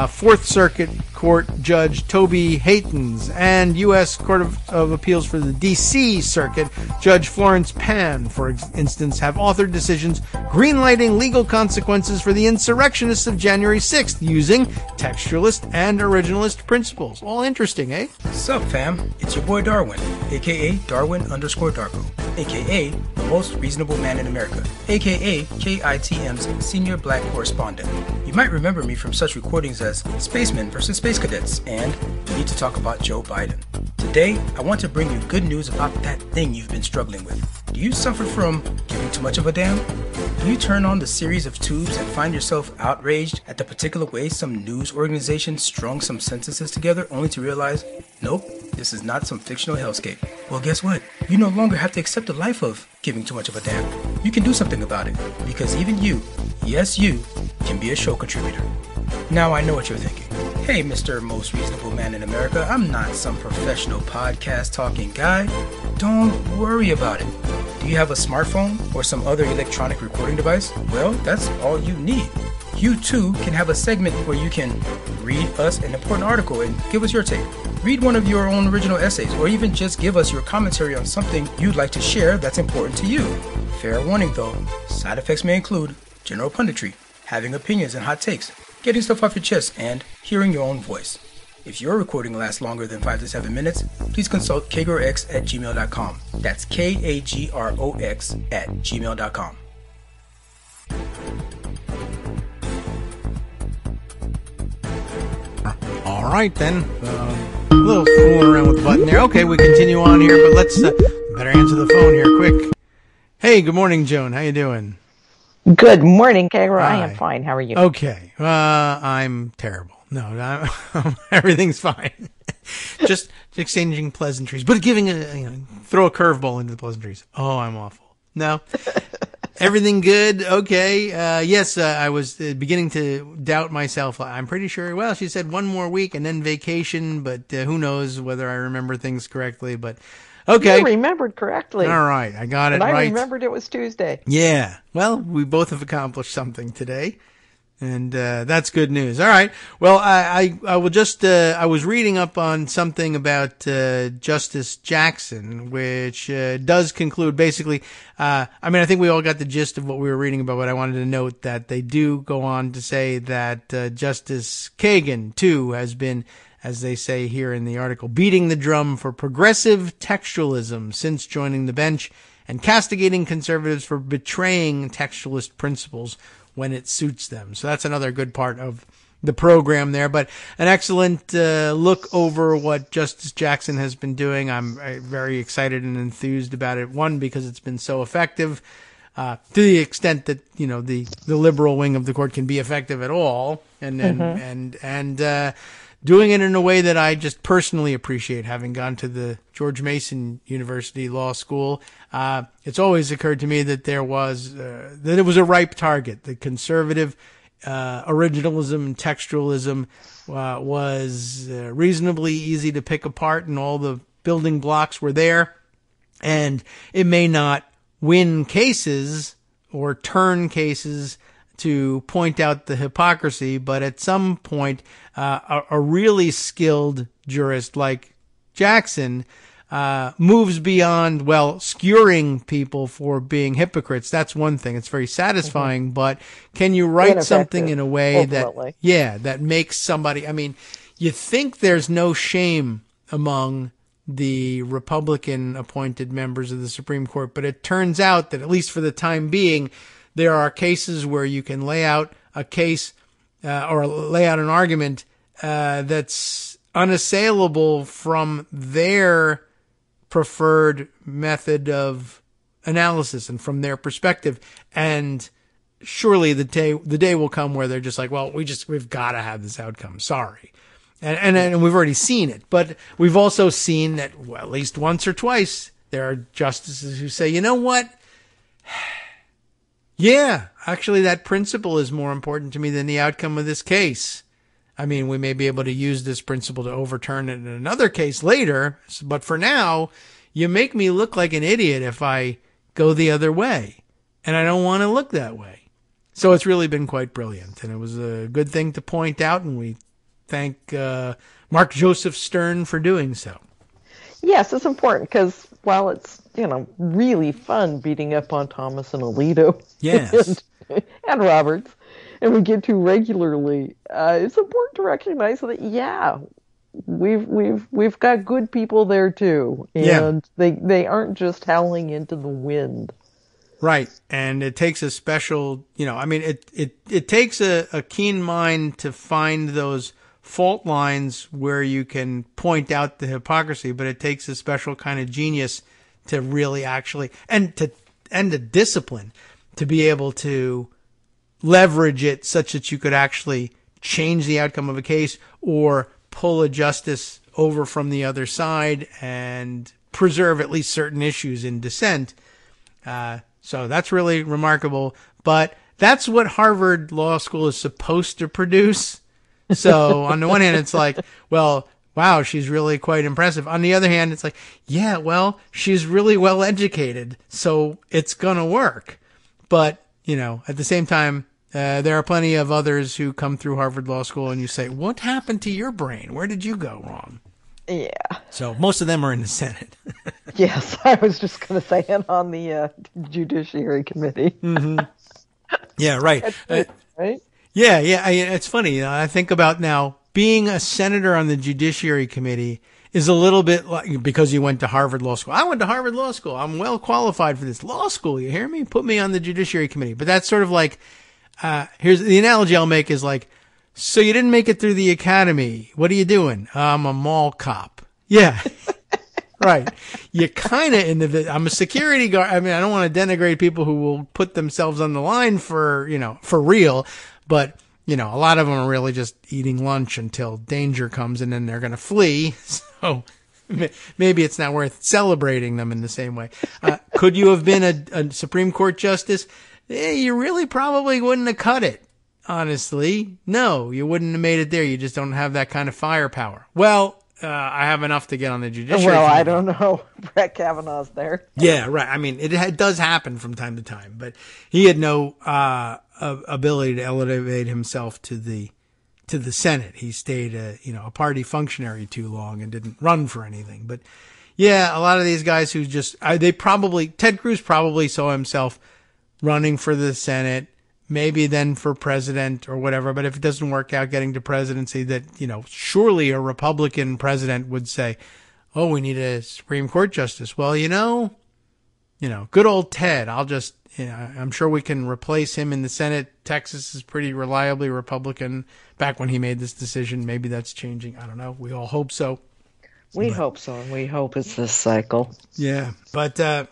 B: Fourth Circuit Court Judge Toby Haytens and U.S. Court of Appeals for the D.C. Circuit Judge Florence Pan, for instance, have authored decisions greenlighting legal consequences for the insurrectionists of January 6th using textualist and originalist principles. All interesting, eh?
D: Sup, fam? It's your boy Darwin, a.k.a. Darwin_Darko, a.k.a. the most reasonable man in America, a.k.a. KITM's senior black correspondent. You might remember me from such recordings as Spacemen versus Space Cadets and We Need to Talk About Joe Biden. Today, I want to bring you good news about that thing you've been struggling with. Do you suffer from giving too much of a damn? Do you turn on the series of tubes and find yourself outraged at the particular way some news organization strung some sentences together only to realize, nope, this is not some fictional hellscape? Well, guess what? You no longer have to accept the life of giving too much of a damn. You can do something about it, because even you, yes you, can be a show contributor. Now I know what you're thinking. Hey, Mr. Most Reasonable Man in America, I'm not some professional podcast talking guy. Don't worry about it. Do you have a smartphone or some other electronic recording device? Well, that's all you need. You too can have a segment where you can read us an important article and give us your take. Read one of your own original essays, or even just give us your commentary on something you'd like to share that's important to you. Fair warning though, side effects may include general punditry, having opinions and hot takes, getting stuff off your chest, and hearing your own voice. If your recording lasts longer than 5 to 7 minutes, please consult kagrox@gmail.com. That's KAGROX@gmail.com.
B: All right, then. A little fooling around with the button there. Okay, we continue on here, but let's better answer the phone here quick. Hey, good morning, Joan. How you doing?
E: Good morning, Kagro. I am fine. How are you?
B: Okay. I'm terrible. No, everything's fine. Just exchanging pleasantries, but giving throw a curveball into the pleasantries. Oh, I'm awful. No. Everything good? Okay. Yes, I was beginning to doubt myself. I'm pretty sure. Well, she said one more week and then vacation, but who knows whether I remember things correctly. But okay.
E: You remembered correctly.
B: All right. I got it right.
E: I remembered it was Tuesday.
B: Yeah. Well, we both have accomplished something today. And that's good news. All right. Well, I will just I was reading up on something about Justice Jackson, which does conclude basically. I think we all got the gist of what we were reading about, but I wanted to note that they do go on to say that Justice Kagan too has been, as they say here in the article, beating the drum for progressive textualism since joining the bench and castigating conservatives for betraying textualist principles when it suits them. So that's another good part of the program there. But an excellent look over what Justice Jackson has been doing. I'm very excited and enthused about it. One, because it's been so effective, to the extent that the liberal wing of the court can be effective at all, and doing it in a way that I just personally appreciate, having gone to the George Mason University Law School. It's always occurred to me that there was that it was a ripe target. The conservative originalism and textualism was reasonably easy to pick apart, and all the building blocks were there. And it may not win cases or turn cases to point out the hypocrisy, but at some point, a really skilled jurist like Jackson moves beyond, well, skewering people for being hypocrites. That's one thing. It's very satisfying, but can you write something in a way that makes somebody, I mean, you think there's no shame among the Republican appointed members of the Supreme Court, but it turns out that at least for the time being, there are cases where you can lay out a case, or lay out an argument, that's unassailable from their preferred method of analysis and from their perspective. And surely the day will come where they're just like, well, we've got to have this outcome. Sorry. And we've already seen it, but we've also seen that, well, at least once or twice, there are justices who say, you know what? Yeah, actually that principle is more important to me than the outcome of this case. I mean, we may be able to use this principle to overturn it in another case later, but for now, you make me look like an idiot if I go the other way, and I don't want to look that way. So it's really been quite brilliant, and it was a good thing to point out, and we thank Mark Joseph Stern for doing so.
E: Yes, it's important because while it's, really fun beating up on Thomas and Alito,
B: yes,
E: and Roberts, and we get to regularly, it's important to recognize that we've got good people there too, and they aren't just howling into the wind.
B: Right, and it takes a special, it takes a keen mind to find those fault lines where you can point out the hypocrisy, but it takes a special kind of genius to really actually, and a discipline to be able to leverage it such that you could actually change the outcome of a case or pull a justice over from the other side and preserve at least certain issues in dissent. So that's really remarkable, but that's what Harvard Law School is supposed to produce. So on the one hand, it's like, well, wow, she's really quite impressive. On the other hand, it's like, yeah, well, she's really well educated, so it's going to work. But, at the same time, there are plenty of others who come through Harvard Law School and you say, what happened to your brain? Where did you go wrong?
E: Yeah.
B: So most of them are in the Senate.
E: Yes, I was just going to say, and on the Judiciary Committee.
B: Mm-hmm. Yeah, right.
E: Right?
B: Yeah. It's funny. I think about now being a senator on the Judiciary Committee is a little bit like, because you went to Harvard Law School. I went to Harvard Law School. I'm well qualified for this law school. You hear me? Put me on the Judiciary Committee. But that's sort of like, here's the analogy I'll make is like, so you didn't make it through the academy. What are you doing? I'm a mall cop. Yeah. Right. You kind of I'm a security guard. I mean, I don't want to denigrate people who will put themselves on the line for real, but a lot of them are really just eating lunch until danger comes and then they're going to flee. So maybe it's not worth celebrating them in the same way. Could you have been a Supreme Court justice? You really probably wouldn't have cut it. Honestly, no, you wouldn't have made it there. You just don't have that kind of firepower. Well, I have enough to get on the Judiciary Committee.
E: I don't know. Brett Kavanaugh's there.
B: Yeah, right. I mean, it does happen from time to time, but he had no ability to elevate himself to the Senate. He stayed a party functionary too long and didn't run for anything. But yeah, a lot of these guys who Ted Cruz probably saw himself running for the Senate, maybe then for president or whatever. But if it doesn't work out getting to presidency, that, surely a Republican president would say, oh, we need a Supreme Court justice. Well, good old Ted, I'm sure we can replace him in the Senate. Texas is pretty reliably Republican back when he made this decision. Maybe that's changing. I don't know. We all hope so.
E: We hope so. And we hope it's this cycle.
B: Yeah. But,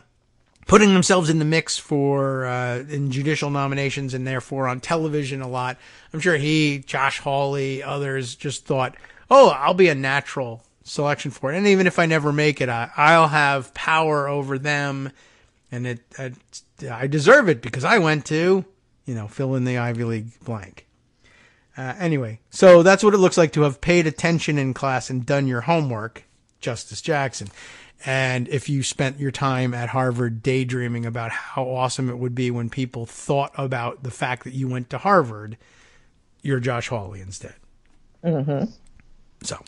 B: putting themselves in the mix for in judicial nominations and therefore on television a lot. I'm sure Josh Hawley, others just thought, oh, I'll be a natural selection for it. And even if I never make it, I'll have power over them. And I deserve it because I went to, fill in the Ivy League blank. Anyway, so that's what it looks like to have paid attention in class and done your homework, Justice Jackson. And if you spent your time at Harvard daydreaming about how awesome it would be when people thought about the fact that you went to Harvard, you're Josh Hawley instead.
E: Mm-hmm.
B: So,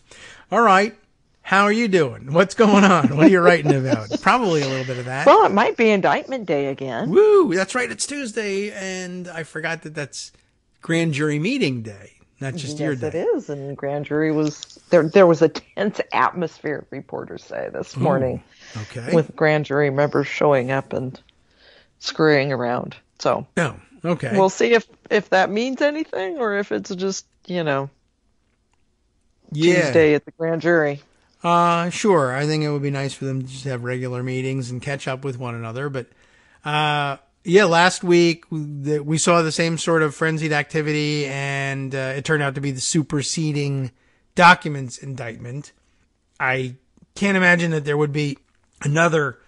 B: all right. How are you doing? What's going on? What are you writing about? Probably a little bit of that.
E: Well, it might be indictment day again.
B: Woo! That's right. It's Tuesday, and I forgot that that's grand jury meeting day, not just your day.
E: Yes, it is. And grand jury was there. There was a tense atmosphere, reporters say this morning.
B: Okay.
E: With grand jury members showing up and scurrying around. So.
B: Oh, okay.
E: We'll see if that means anything or if it's just, Tuesday at the grand jury.
B: Sure. I think it would be nice for them to just have regular meetings and catch up with one another. But, last week we saw the same sort of frenzied activity, and it turned out to be the superseding documents indictment. I can't imagine that there would be another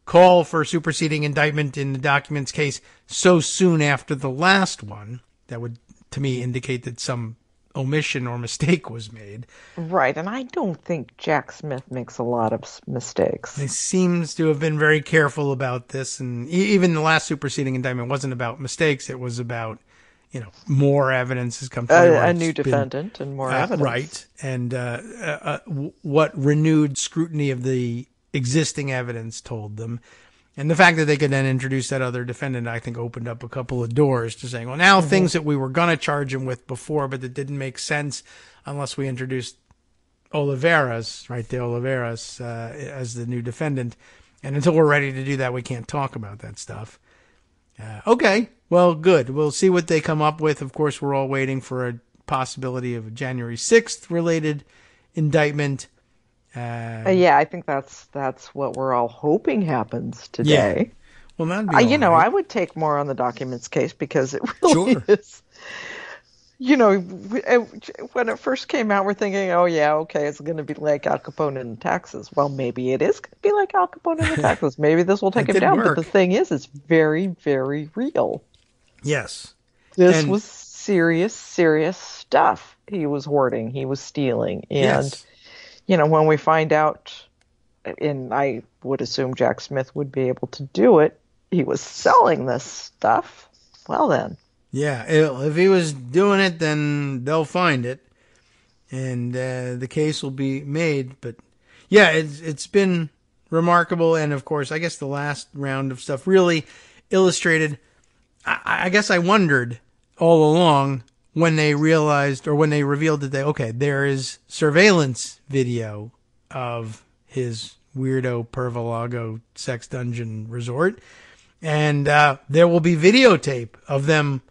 B: call for superseding indictment in the documents case so soon after the last one. That would, to me, indicate that some omission or mistake was made.
E: Right, and I don't think Jack Smith makes a lot of mistakes.
B: He seems to have been very careful about this, and even the last superseding indictment wasn't about mistakes. It was about, more evidence has come to
E: a new defendant and more evidence.
B: Right, and what renewed scrutiny of the existing evidence told them. And the fact that they could then introduce that other defendant, I think, opened up a couple of doors to saying, well, now things that we were going to charge him with before, but that didn't make sense unless we introduced Oliveras, as the new defendant. And until we're ready to do that, we can't talk about that stuff. Okay, well, good. We'll see what they come up with. Of course, we're all waiting for a possibility of a January 6th related indictment.
E: I think that's what we're all hoping happens today.
B: Yeah. Well, that'd be all right.
E: I would take more on the documents case because it really is. When it first came out, we're thinking, oh yeah, okay, it's going to be like Al Capone and the taxes. Well, maybe it is going to be like Al Capone and the taxes. Maybe this will take him down. But the thing is, it's very, very real.
B: Yes.
E: This was serious stuff. He was hoarding. He was stealing. And
B: yes.
E: When we find out, and I would assume Jack Smith would be able to do it, he was selling this stuff, well then.
B: Yeah, if he was doing it, then they'll find it, and the case will be made. But, yeah, it's been remarkable, and, of course, I guess the last round of stuff really illustrated. I guess I wondered all along when they realized, or when they revealed that there is surveillance video of his weirdo Pervalago sex dungeon resort, and there will be videotape of them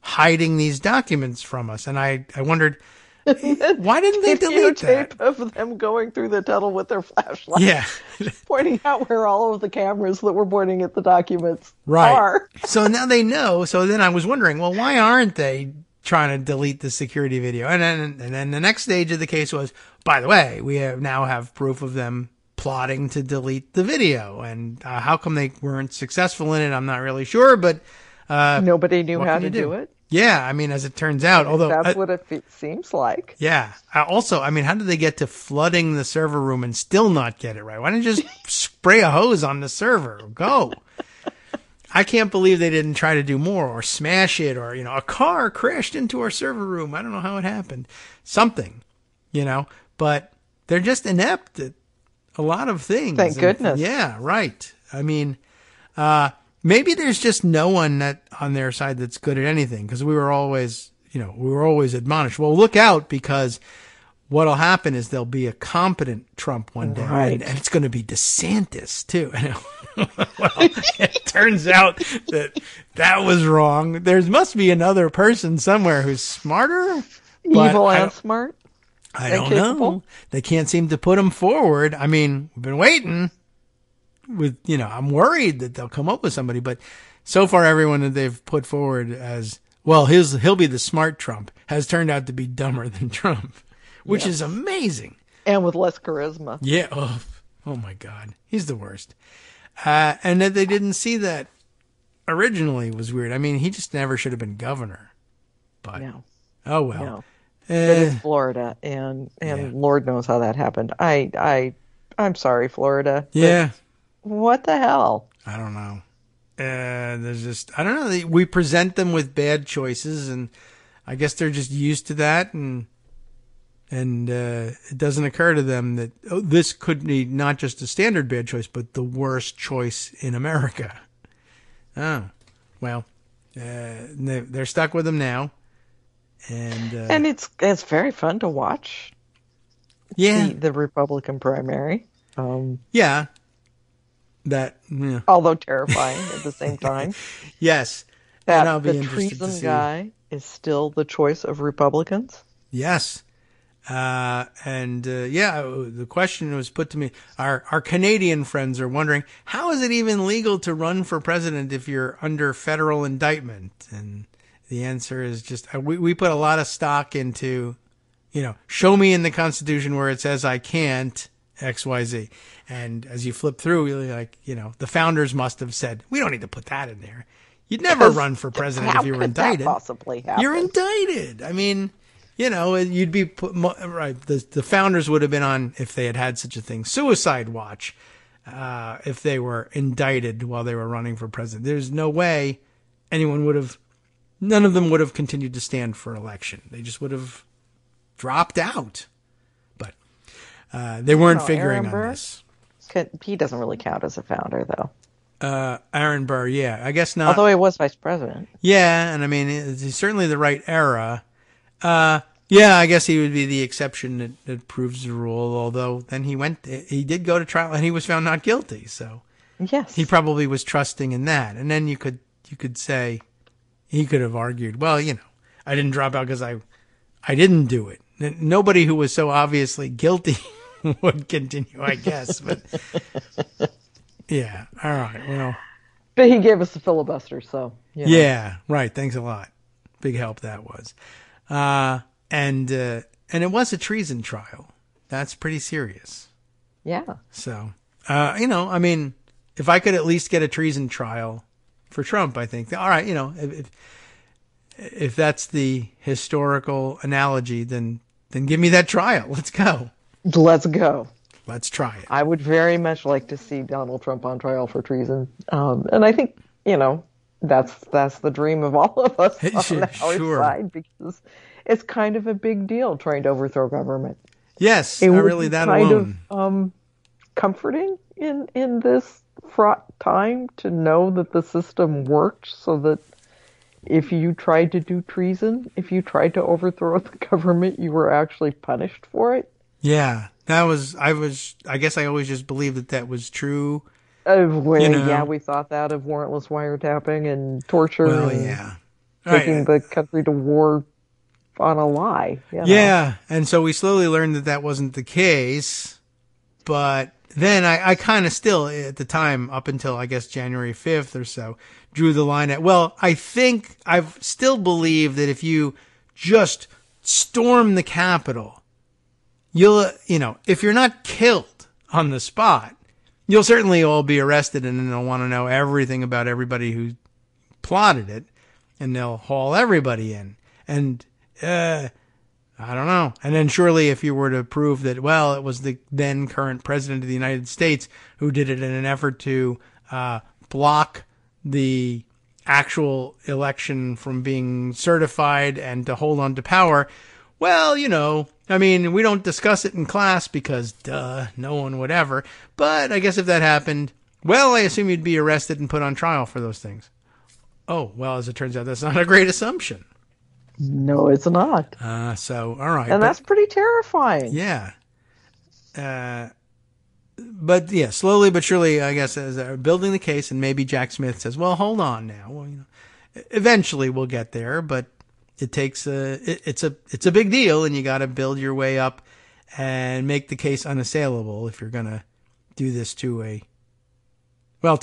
B: hiding these documents from us. And I wondered, why didn't they delete that?
E: Videotape of them going through the tunnel with their flashlights.
B: Yeah.
E: Pointing out where all of the cameras that were pointing at the documents
B: right.
E: are.
B: So now they know. So then I was wondering, well, why aren't they trying to delete the security video? And then the next stage of the case was, by the way, we now have proof of them plotting to delete the video. And how come they weren't successful in it? I'm not really sure, but
E: nobody knew how to do it.
B: Yeah, I mean, as it turns out, although
E: that's what it seems like.
B: Yeah. Also, I mean, how did they get to flooding the server room and still not get it right? Why didn't you just spray a hose on the server? Go. I can't believe they didn't try to do more or smash it or, a car crashed into our server room. I don't know how it happened. Something, but they're just inept at a lot of things.
E: Thank goodness.
B: Yeah, right. I mean, maybe there's just no one on their side that's good at anything, because we were always admonished. Well, look out, because what'll happen is there'll be a competent Trump one day,
E: right.
B: and it's going to be DeSantis too. Well, it turns out that was wrong. There must be another person somewhere who's smarter,
E: evil and smart.
B: I don't know. They can't seem to put him forward. I mean, we've been waiting. I'm worried that they'll come up with somebody, but so far everyone that they've put forward as, well, he'll be the smart Trump, has turned out to be dumber than Trump, which is amazing.
E: And with less charisma.
B: Yeah. Oh my God. He's the worst. And that they didn't see that originally was weird. I mean, he just never should have been governor, but oh well.
E: No. But it's Florida, and Lord knows how that happened. I'm sorry, Florida.
B: Yeah.
E: What the hell?
B: I don't know. There's just, I don't know. We present them with bad choices, and I guess they're just used to that. And And it doesn't occur to them that this could be not just a standard bad choice, but the worst choice in America. Oh, well, they're stuck with him now. And
E: it's very fun to watch.
B: Yeah.
E: The Republican primary.
B: Yeah.
E: Although terrifying at the same time.
B: Yes.
E: That
B: I'll be
E: the
B: interested
E: treason
B: to see.
E: guy is still the choice of Republicans.
B: Yes. The question was put to me. Our Canadian friends are wondering, how is it even legal to run for president if you're under federal indictment? And the answer is just, we put a lot of stock into, show me in the Constitution where it says I can't XYZ. And as you flip through, you're like, the founders must have said, we don't need to put that in there. You'd never run for president if you were indicted.
E: That possibly happen?
B: You're indicted. I mean, you'd be right. The founders would have been on, if they had such a thing, suicide watch, if they were indicted while they were running for president. There's no way none of them would have continued to stand for election. They just would have dropped out. But they weren't figuring on this.
E: He doesn't really count as a founder, though.
B: Aaron Burr, yeah, I guess not.
E: Although he was vice president.
B: Yeah, and I mean, it's certainly the right era. Yeah, I guess he would be the exception that proves the rule, although then he did go to trial and he was found not guilty. So
E: yes,
B: he probably was trusting in that. And then you could say he could have argued, well, I didn't drop out because I didn't do it. Nobody who was so obviously guilty would continue, I guess. But yeah, all right, well.
E: But he gave us the filibuster, so.
B: Yeah, right. Thanks a lot. Big help that was. And it was a treason trial. That's pretty serious.
E: Yeah.
B: So, I mean, if I could at least get a treason trial for Trump, I think, all right, if that's the historical analogy, then give me that trial. Let's go.
E: Let's go.
B: Let's try it.
E: I would very much like to see Donald Trump on trial for treason. And I think, that's the dream of all of us on our side, because it's kind of a big deal trying to overthrow government.
B: Yes, really that alone.
E: Of comforting in this fraught time to know that the system worked, so that if you tried to do treason, if you tried to overthrow the government, you were actually punished for it.
B: Yeah, I guess I always just believed that was true.
E: Yeah, we thought that of warrantless wiretapping and torture.
B: Well,
E: and
B: yeah.
E: Taking the country to war on a lie.
B: Yeah, and so we slowly learned that wasn't the case. But then I kind of still, at the time, up until, I guess, January 5th or so, drew the line at, well, I think I've still believed that if you just storm the Capitol, you'll, if you're not killed on the spot, you'll certainly all be arrested, and then they'll want to know everything about everybody who plotted it, and they'll haul everybody in. And I don't know. And then surely if you were to prove that, well, it was the then current president of the United States who did it in an effort to block the actual election from being certified and to hold on to power, well, I mean, we don't discuss it in class because, no one would ever. But I guess if that happened, well, I assume you'd be arrested and put on trial for those things. Oh, well, as it turns out, that's not a great assumption.
E: No, it's not.
B: So, all right.
E: And that's pretty terrifying.
B: Yeah. But yeah, slowly but surely, I guess, as they're building the case, and maybe Jack Smith says, well, hold on now. Well, eventually we'll get there, but it takes it's a big deal, and you got to build your way up and make the case unassailable if you're going to do this to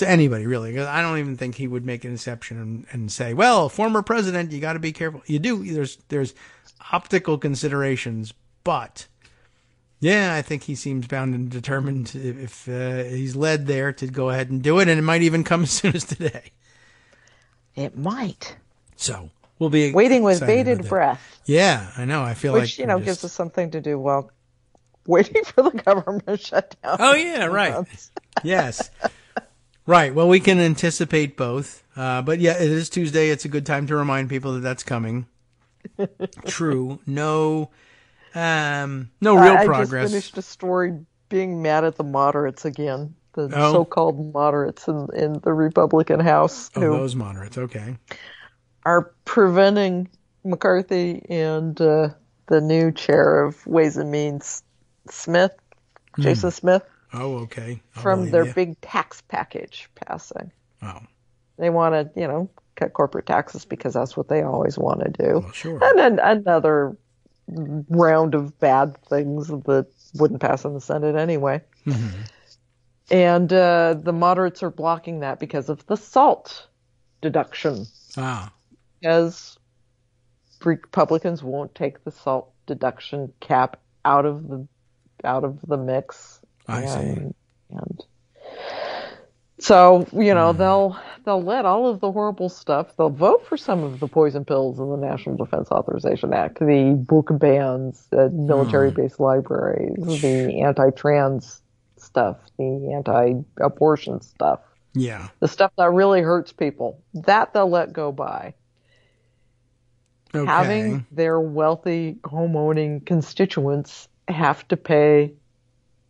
B: anybody, really. I don't even think he would make an exception and say, well, former president, you got to be careful. You do. There's optical considerations, but yeah, I think he seems bound and determined, if he's led there, to go ahead and do it, and it might even come as soon as today.
E: It might.
B: So we'll be
E: waiting with bated breath.
B: Yeah, I know. I feel
E: which,
B: like
E: gives us something to do while waiting for the government shutdown.
B: Oh yeah, right. Yes. Right. Well, we can anticipate both. But yeah, it is Tuesday. It's a good time to remind people that that's coming. True. No No real progress.
E: I just finished a story being mad at the moderates again. The so-called moderates in the Republican House.
B: Those moderates, okay.
E: Are preventing McCarthy and the new chair of Ways and Means, Jason Smith.
B: Oh, okay.
E: From their big tax package passing.
B: Oh.
E: They want to, cut corporate taxes because that's what they always want to do.
B: Well, sure.
E: And then another round of bad things that wouldn't pass in the Senate anyway.
B: Mm-hmm.
E: And the moderates are blocking that because of the SALT deduction. Because Republicans won't take the SALT deduction cap out of the mix.
B: I see.
E: And so, they'll let all of the horrible stuff, they'll vote for some of the poison pills in the National Defense Authorization Act, the book bans at military-based libraries, the anti-trans stuff, the anti-abortion stuff.
B: Yeah.
E: The stuff that really hurts people. That they'll let go by.
B: Okay.
E: Having their wealthy home-owning constituents have to pay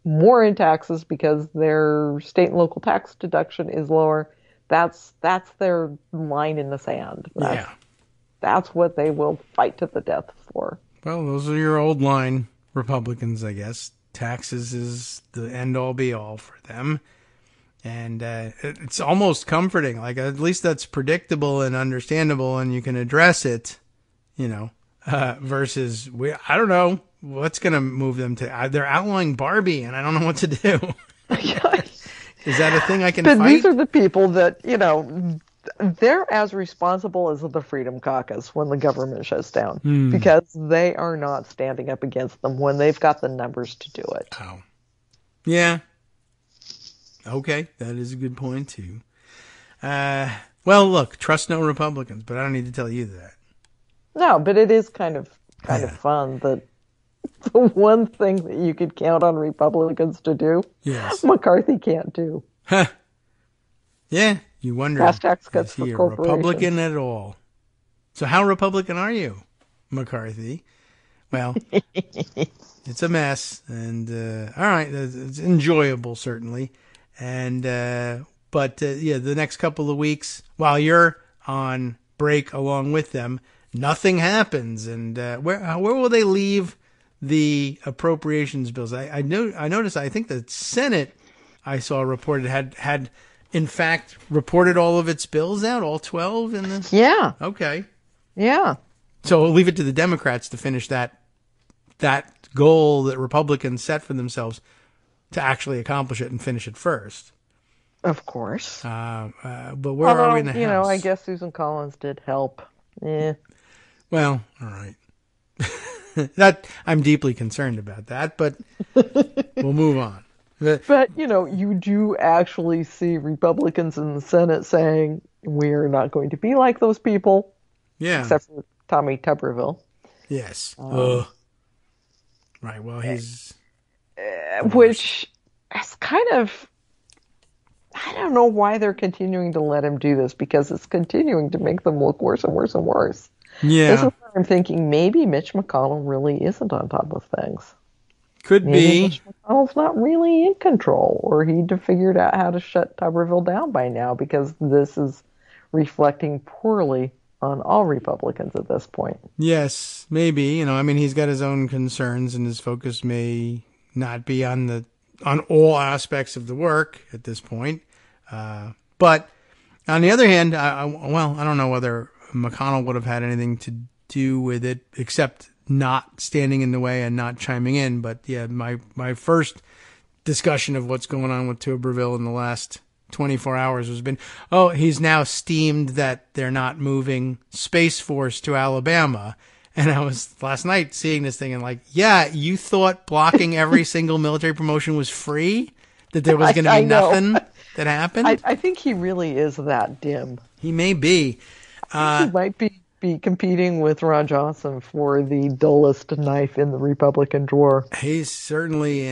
E: more in taxes because their state and local tax deduction is lower. That's their line in the sand. That's what they will fight to the death for.
B: Well, those are your old line Republicans, I guess. Taxes is the end-all be-all for them. And it's almost comforting. Like, at least that's predictable and understandable and you can address it, versus, I don't know what's going to move them to. They're outlawing Barbie and I don't know what to do. Is that a thing I can fight?
E: These are the people that, they're as responsible as the Freedom Caucus when the government shuts down because they are not standing up against them when they've got the numbers to do it.
B: Oh. Yeah. Okay. That is a good point, too. Well, look, trust no Republicans, but I don't need to tell you that.
E: No, but it is kind of fun that the one thing that you could count on Republicans to do, McCarthy can't do.
B: Huh. Yeah, you wonder,
E: pass tax cuts
B: is he
E: for
B: a Republican at all? So how Republican are you, McCarthy? Well, it's a mess, and all right, it's enjoyable, certainly. And but the next couple of weeks, while you're on break along with them, nothing happens. And where will they leave the appropriations bills? I noticed. I think the Senate, I saw reported had in fact reported all of its bills out, all 12 in the.
E: Yeah.
B: Okay.
E: Yeah.
B: So we'll leave it to the Democrats to finish that goal that Republicans set for themselves to actually accomplish it and finish it first.
E: Of course.
B: But where are we in the House?
E: I guess Susan Collins did help. Yeah.
B: Well, all right. That I'm deeply concerned about that, but we'll move on.
E: But, you do actually see Republicans in the Senate saying, we're not going to be like those people.
B: Yeah.
E: Except for Tommy Tuberville.
B: Yes. Right. Well, he's...
E: which is kind of... I don't know why they're continuing to let him do this, because it's continuing to make them look worse and worse and worse.
B: Yeah.
E: This is where I'm thinking maybe Mitch McConnell really isn't on top of things.
B: Could be.
E: Mitch McConnell's not really in control, or he'd have figured out how to shut Tuberville down by now, because this is reflecting poorly on all Republicans at this point.
B: Yes, maybe. He's got his own concerns, and his focus may not be on all aspects of the work at this point. But on the other hand, I don't know whether McConnell would have had anything to do with it except not standing in the way and not chiming in. But yeah, my first discussion of what's going on with Tuberville in the last 24 hours has been, he's now steamed that they're not moving Space Force to Alabama. And I was last night seeing this thing and like, yeah, you thought blocking every single military promotion was free? That there was going to be nothing that happened?
E: I think he really is that dim.
B: He may be.
E: He might be competing with Ron Johnson for the dullest knife in the Republican drawer.
B: He's certainly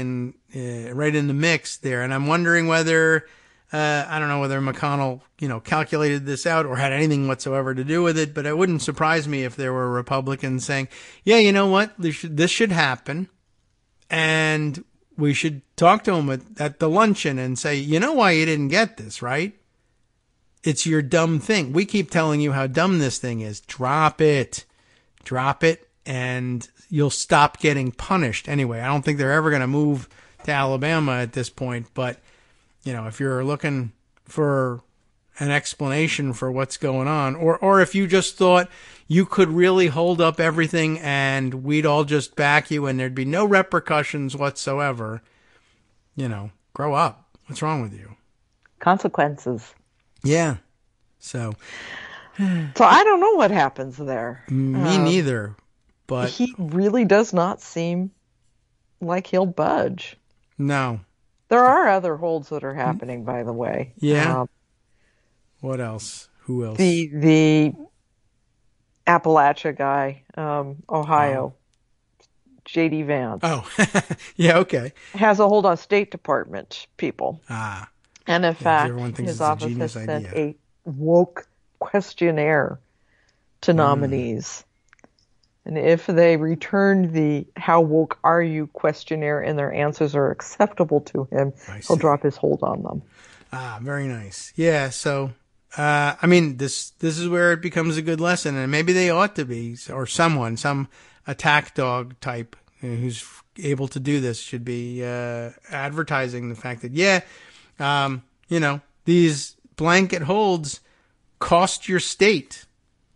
B: right in the mix there. And I'm wondering whether I don't know whether McConnell, calculated this out or had anything whatsoever to do with it, but it wouldn't surprise me if there were Republicans saying, yeah, you know what, this should happen, and we should talk to him at the luncheon and say, you know why you didn't get this, right? It's your dumb thing. We keep telling you how dumb this thing is. Drop it, and you'll stop getting punished. Anyway, I don't think they're ever going to move to Alabama at this point, but if you're looking for an explanation for what's going on, or if you just thought you could really hold up everything and we'd all just back you and there'd be no repercussions whatsoever, grow up. What's wrong with you?
E: Consequences.
B: Yeah. So
E: I don't know what happens there.
B: Me neither, but
E: he really does not seem like he'll budge.
B: No.
E: There are other holds that are happening, by the way.
B: Yeah. What else? Who else?
E: The Appalachia guy, Ohio, J.D. Vance.
B: Oh, yeah, okay.
E: Has a hold on State Department people. And in fact, his office has sent a woke questionnaire to nominees. And if they return the "How woke are you?" questionnaire and their answers are acceptable to him, he'll drop his hold on them.
B: Very nice. Yeah, so, this is where it becomes a good lesson, and maybe they ought to be, or some attack dog type who's able to do this should be advertising the fact that, these blanket holds cost your state.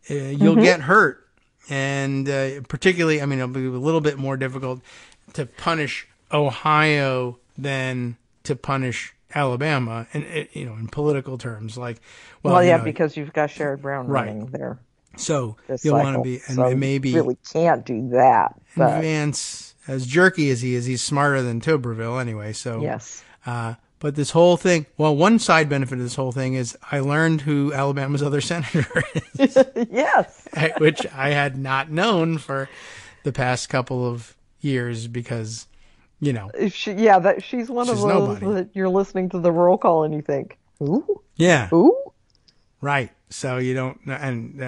B: You'll get hurt. And particularly, it'll be a little bit more difficult to punish Ohio than to punish Alabama, and in political terms,
E: because you've got Sherrod Brown running there.
B: So you'll want to be, and maybe
E: you really can't do that. But
B: Vance, as jerky as he is, he's smarter than Tuberville anyway. So
E: yes.
B: But this whole thing, one side benefit of this whole thing is I learned who Alabama's other senator is.
E: Yes.
B: Which I had not known for the past couple of years because, she's one of those that you're listening to the roll call and you think, who? Yeah.
E: Who?
B: Right. So you don't, and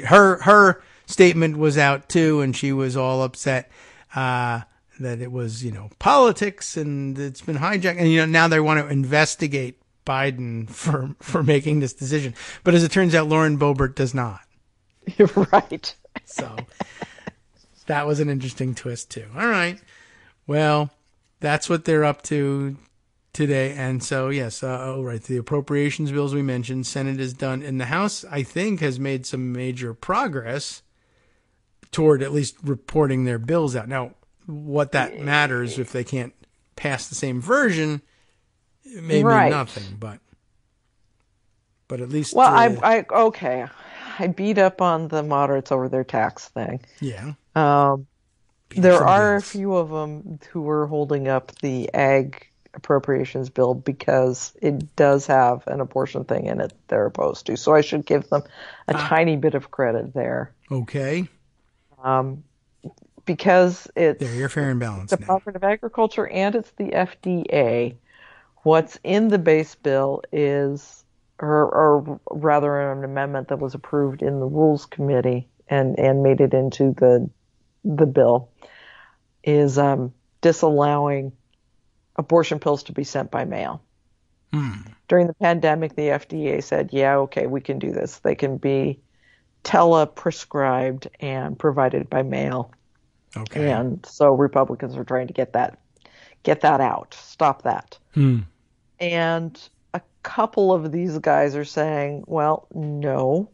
B: her statement was out too, and she was all upset, that it was, politics and it's been hijacked. And, now they want to investigate Biden for making this decision. But as it turns out, Lauren Boebert does not.
E: You're right.
B: So that was an interesting twist too. All right. Well, that's what they're up to today. And so, yes, the appropriations bills we mentioned, Senate is done. And the House, I think, has made some major progress toward at least reporting their bills out. Now, what that matters if they can't pass the same version, it may mean nothing, but at least.
E: Well, I beat up on the moderates over their tax thing.
B: Yeah.
E: There are a few of them who are holding up the ag appropriations bill because it does have an abortion thing in it they're opposed to. So I should give them a tiny bit of credit there.
B: Okay.
E: Because it's
B: you're fair and balanced.
E: The Department of Agriculture and it's the FDA. What's in the base bill is, or rather, an amendment that was approved in the Rules Committee and made it into the bill, is disallowing abortion pills to be sent by mail. During the pandemic, the FDA said, "Yeah, okay, we can do this. They can be teleprescribed and provided by mail."
B: Okay.
E: And so Republicans are trying to get that out, stop that. And a couple of these guys are saying, well, no,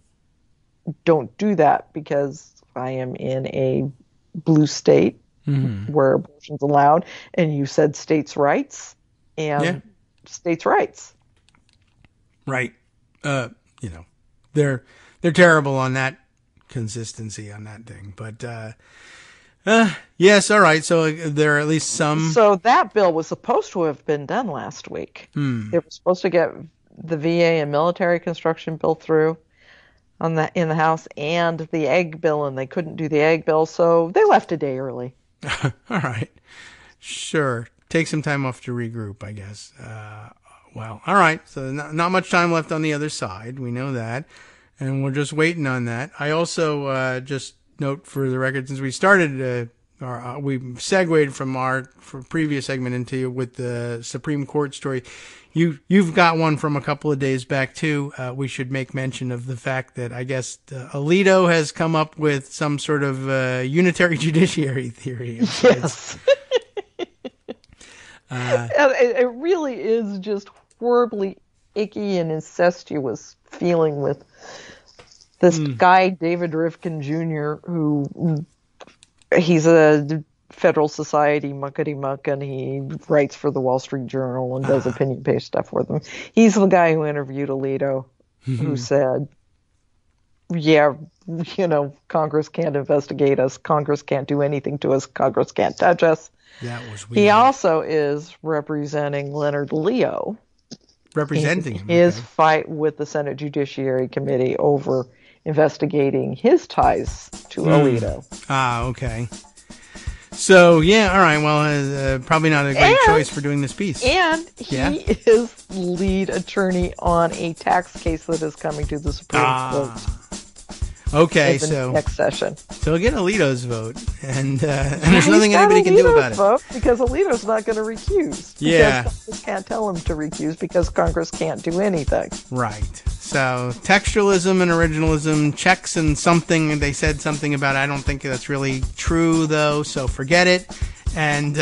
E: don't do that because I am in a blue state where abortion's allowed, and you said states' rights and states' rights.
B: Right. They're terrible on that consistency on that thing, but yes, all right. So there are at least some.
E: So that bill was supposed to have been done last week. It was supposed to get the VA and military construction bill through in the House and the ag bill, and they couldn't do the ag bill, so they left a day early.
B: All right. Sure. Take some time off to regroup, I guess. Well, all right. So not much time left on the other side. We know that. And we're just waiting on that. I also just note for the record, since we started, we segued from our previous segment into with the Supreme Court story. You've got one from a couple of days back too. We should make mention of the fact that I guess Alito has come up with some sort of unitary judiciary theory.
E: Yes. It really is just horribly icky and incestuous feeling with this guy, David Rifkin Jr., who he's a Federal Society muckety-muck, and he writes for the Wall Street Journal and does opinion-based stuff for them. He's the guy who interviewed Alito, who said, yeah, Congress can't investigate us. Congress can't do anything to us. Congress can't touch us.
B: That was weird.
E: He also is representing Leonard Leo.
B: Representing him.
E: His fight with the Senate Judiciary Committee over investigating his ties to Alito.
B: Okay. So, yeah, all right. Well, probably not a great choice for doing this piece.
E: And he is lead attorney on a tax case that is coming to the Supreme Court.
B: Okay, so
E: next session.
B: So he'll get Alito's vote, and there's nothing anybody can do about it.
E: Vote because Alito's not going to recuse.
B: Yeah.
E: Congress can't tell him to recuse because Congress can't do anything.
B: Right. So textualism and originalism, checks and something. They said something about. I don't think that's really true though. So forget it. And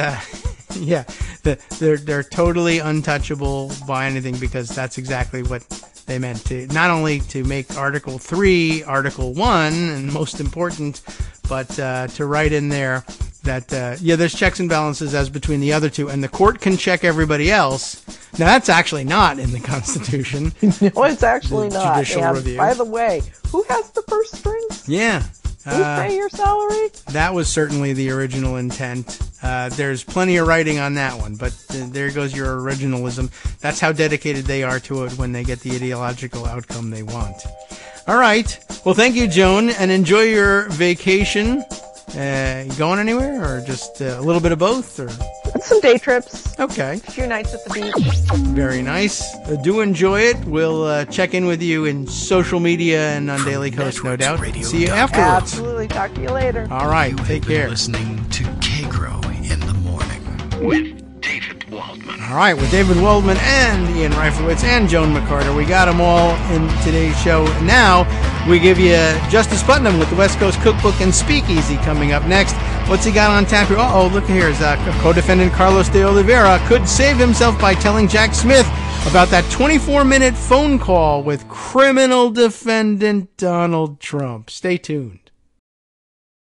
B: yeah, they're totally untouchable by anything because that's exactly what they meant to. Not only to make Article 3 Article 1, and most important, but to write in there that there's checks and balances as between the other two, and the court can check everybody else. Now that's actually not in the Constitution.
E: No, it's actually not.
B: Judicial
E: and
B: review.
E: By the way, who has the purse strings?
B: Yeah.
E: Who's paying your salary?
B: That was certainly the original intent. There's plenty of writing on that one, but there goes your originalism. That's how dedicated they are to it when they get the ideological outcome they want. All right. Well, thank you, Joan, and enjoy your vacation. You going anywhere, or just a little bit of both? Or
E: some day trips.
B: Okay.
E: A few nights at the beach.
B: Very nice. Do enjoy it. We'll check in with you in social media and on Daily Kos, no doubt. See you afterwards.
E: Absolutely. Talk to you later.
B: All right. Take care.
A: Listening to Kagro in the morning with David Waldman.
B: All right, with David Waldman and Ian Reifowitz and Joan McCarter. We got them all in today's show. Now we give you Justice Putnam with the West Coast Cookbook and Speakeasy coming up next. What's he got on tap here? Uh-oh, look here. Co-defendant Carlos de Oliveira could save himself by telling Jack Smith about that 24-minute phone call with criminal defendant Donald Trump. Stay tuned.